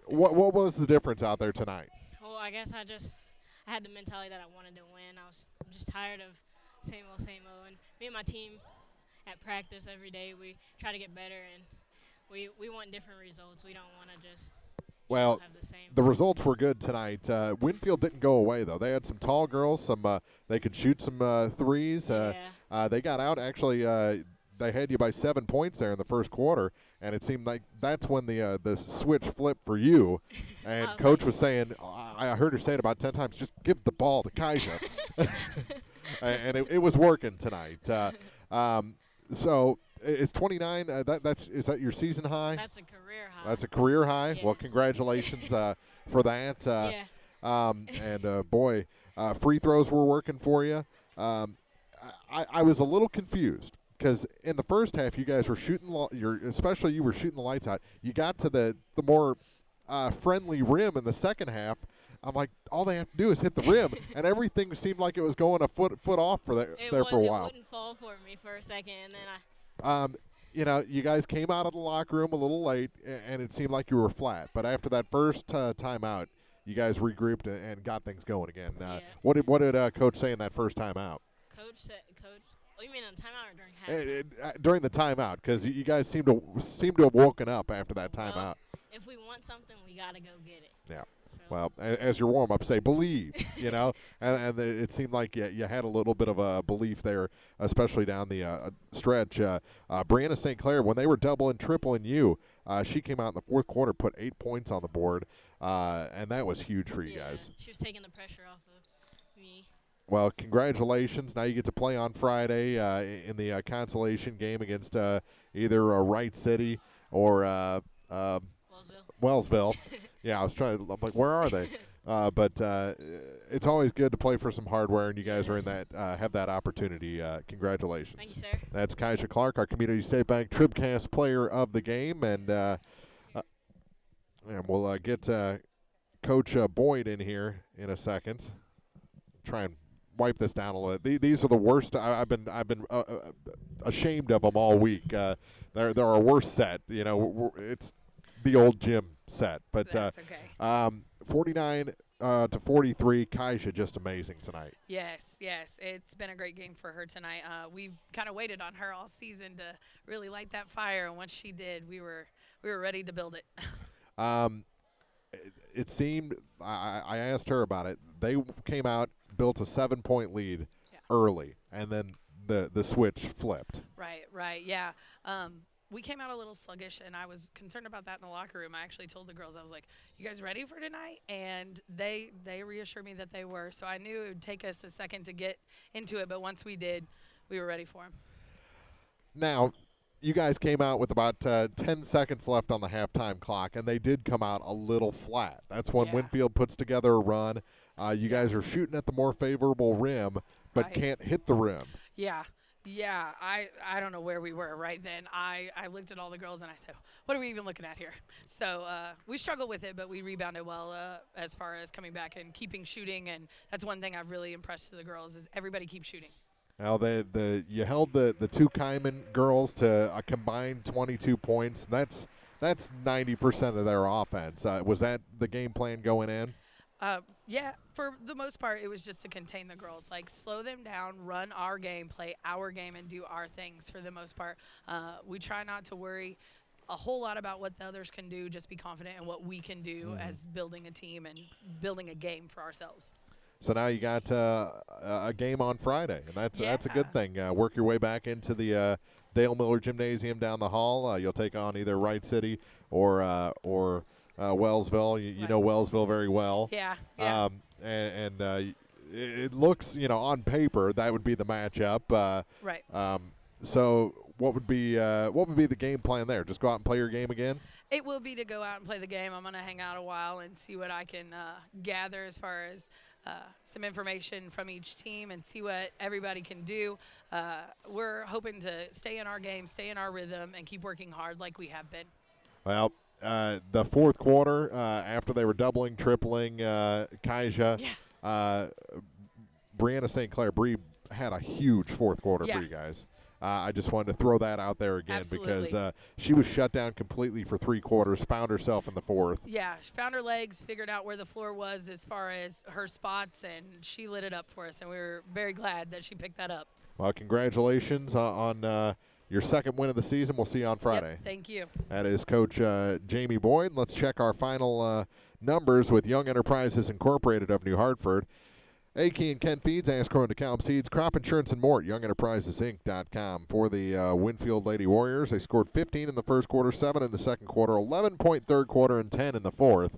B: What was the difference out there tonight?
U: Well, I guess I had the mentality that I wanted to win. I'm just tired of same old. And me and my team at practice every day, we try to get better, and we want different results. We don't want to just have the same.
B: The results were good tonight. Winfield didn't go away, though. They had some tall girls. They could shoot some threes. They got out. Actually, they had you by 7 points there in the first quarter, and it seemed like that's when the switch flipped for you. And Coach was saying, I heard her say it about 10 times, just give the ball to Kaisha. And it was working tonight. So is 29, is that your season high?
U: That's a career high.
B: That's a career high?
U: Yes.
B: Well, congratulations for that. Boy, free throws were working for you. I was a little confused because in the first half you guys were shooting, especially you were shooting the lights out. You got to the more friendly rim in the second half. I'm like, all they have to do is hit the rim, and everything seemed like it was going a foot off for a while.
U: It wouldn't fall for me for a second, and then
B: you guys came out of the locker room a little late, and it seemed like you were flat. But after that first timeout, you guys regrouped and got things going again. What did Coach say in that first timeout?
U: Coach. Oh, you mean on timeout or during halftime?
B: During the timeout, because you guys seem to have woken up after that timeout.
U: Well, if we want something, we gotta go get it.
B: Yeah. Well, as your warm-up, say believe, and it seemed like you had a little bit of a belief there, especially down the stretch. Brianna St. Clair, when they were doubling, tripling you, she came out in the fourth quarter, put 8 points on the board, and that was huge for you guys.
U: She was taking the pressure off of me.
B: Well, congratulations. Now you get to play on Friday in the Consolation game against either Wright City or Wellsville. Yeah, I'm like, where are they? But it's always good to play for some hardware, and you guys are in that, have that opportunity. Congratulations.
U: Thank you, sir.
B: That's Kaisha Clark, our Community State Bank TribCast player of the game, and we'll get Coach Boyd in here in a second. Try and wipe this down a little. These are the worst. I've been ashamed of them all week. They're our worst set. It's the old gym set, but
V: that's okay.
B: 49 to 43. Kaisha just amazing tonight.
V: Yes, it's been a great game for her tonight. We kind of waited on her all season to really light that fire, and once she did, we were ready to build it.
B: It seemed I asked her about it. They came out, built a 7-point lead early, and then the switch flipped.
V: Right, yeah. We came out a little sluggish, and I was concerned about that in the locker room. I actually told the girls, I was like, you guys ready for tonight? And they reassured me that they were. So I knew it would take us a second to get into it, but once we did, we were ready for them.
B: Now, you guys came out with about 10 seconds left on the halftime clock, and they did come out a little flat. That's when Winfield puts together a run. You guys are shooting at the more favorable rim, but can't hit the rim.
V: Yeah, I don't know where we were right then. I looked at all the girls and I said, what are we even looking at here? So we struggled with it, but we rebounded well as far as coming back and keeping shooting. And that's one thing I've really impressed to the girls is everybody keeps shooting.
B: Now, you held the two Kyman girls to a combined 22 points. That's 90% of their offense. Was that the game plan going in?
V: Yeah, for the most part, it was just to contain the girls. Like, slow them down, run our game, play our game, and do our things for the most part. We try not to worry a whole lot about what the others can do, just be confident in what we can do as building a team and building a game for ourselves.
B: So now you got a game on Friday, and that's a good thing. Work your way back into the Dale Miller Gymnasium down the hall. You'll take on either Wright City or Wellsville. You know Wellsville very well.
V: Yeah.
B: It looks, on paper that would be the matchup.
V: Right.
B: So what would be the game plan there? Just go out and play your game again?
V: It will be to go out and play the game. I'm going to hang out a while and see what I can gather as far as some information from each team and see what everybody can do. We're hoping to stay in our game, stay in our rhythm, and keep working hard like we have been.
B: Well, the fourth quarter, after they were doubling, tripling Kaija, Brianna St. Clair Bree had a huge fourth quarter for you guys. I just wanted to throw that out there again because she was shut down completely for 3 quarters, found herself in the fourth.
V: Yeah, she found her legs, figured out where the floor was as far as her spots, and she lit it up for us, and we were very glad that she picked that up.
B: Well, congratulations on your second win of the season. We'll see you on Friday.
V: Yep, thank you.
B: That is Coach Jamie Boyd. Let's check our final numbers with Young Enterprises Incorporated of New Hartford. A-Key and Ken Feeds, Ascro and DeKalb Seeds, Crop Insurance and more at YoungEnterprisesInc.com. For the Winfield Lady Warriors, they scored 15 in the first quarter, 7 in the second quarter, 11 point third quarter, and 10 in the fourth.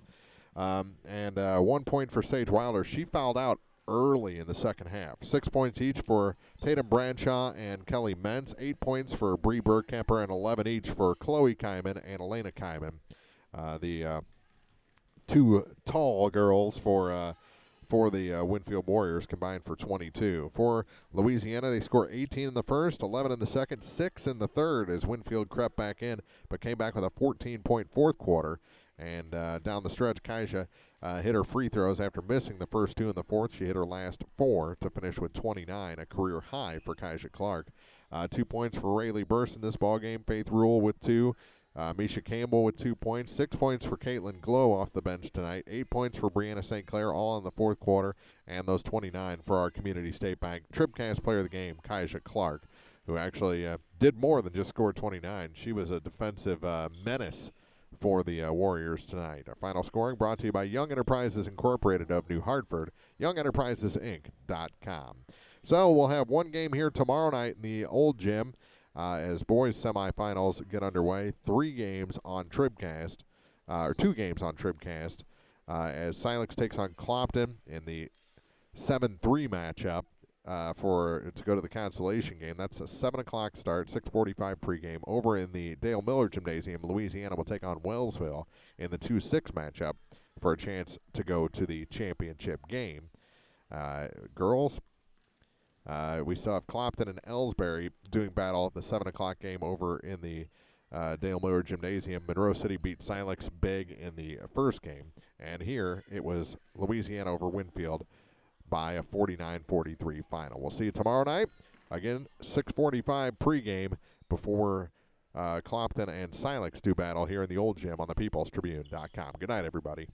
B: And 1 point for Sage Wilder. She fouled out early in the second half. 6 points each for Tatum Bradshaw and Kelly Mentz, 8 points for Bree Burkemper, and 11 each for Chloe Kyman and Elena Kyman. The two tall girls for the Winfield Warriors combined for 22. For Louisiana, they scored 18 in the first, 11 in the second, 6 in the third as Winfield crept back in, but came back with a 14-point fourth quarter. And down the stretch, Kaija hit her free throws after missing the first 2 in the fourth. She hit her last 4 to finish with 29, a career high for Kaija Clark. 2 points for Rayleigh Burst in this ballgame. Faith Rule with 2. Misha Campbell with 2 points, 6 points for Caitlin Glow off the bench tonight, 8 points for Brianna St. Clair, all in the fourth quarter, and those 29 for our Community State Bank TribCast player of the game, Kaija Clark, who actually did more than just score 29. She was a defensive menace for the Warriors tonight. Our final scoring brought to you by Young Enterprises Incorporated of New Hartford, YoungEnterprisesInc.com. So we'll have one game here tomorrow night in the old gym. As boys semifinals get underway, 3 games on TribCast, or 2 games on TribCast, as Silex takes on Clopton in the 7-3 matchup to go to the Consolation game. That's a 7 o'clock start, 6:45 pregame. Over in the Dale Miller Gymnasium, Louisiana will take on Wellsville in the 2-6 matchup for a chance to go to the championship game. Girls, we still have Clopton and Ellsbury doing battle at the 7 o'clock game over in the Dale Miller Gymnasium. Monroe City beat Silex big in the first game. And here it was Louisiana over Winfield by a 49-43 final. We'll see you tomorrow night. Again, 6:45 pregame before Clopton and Silex do battle here in the old gym on the peoplestribune.com. Good night, everybody.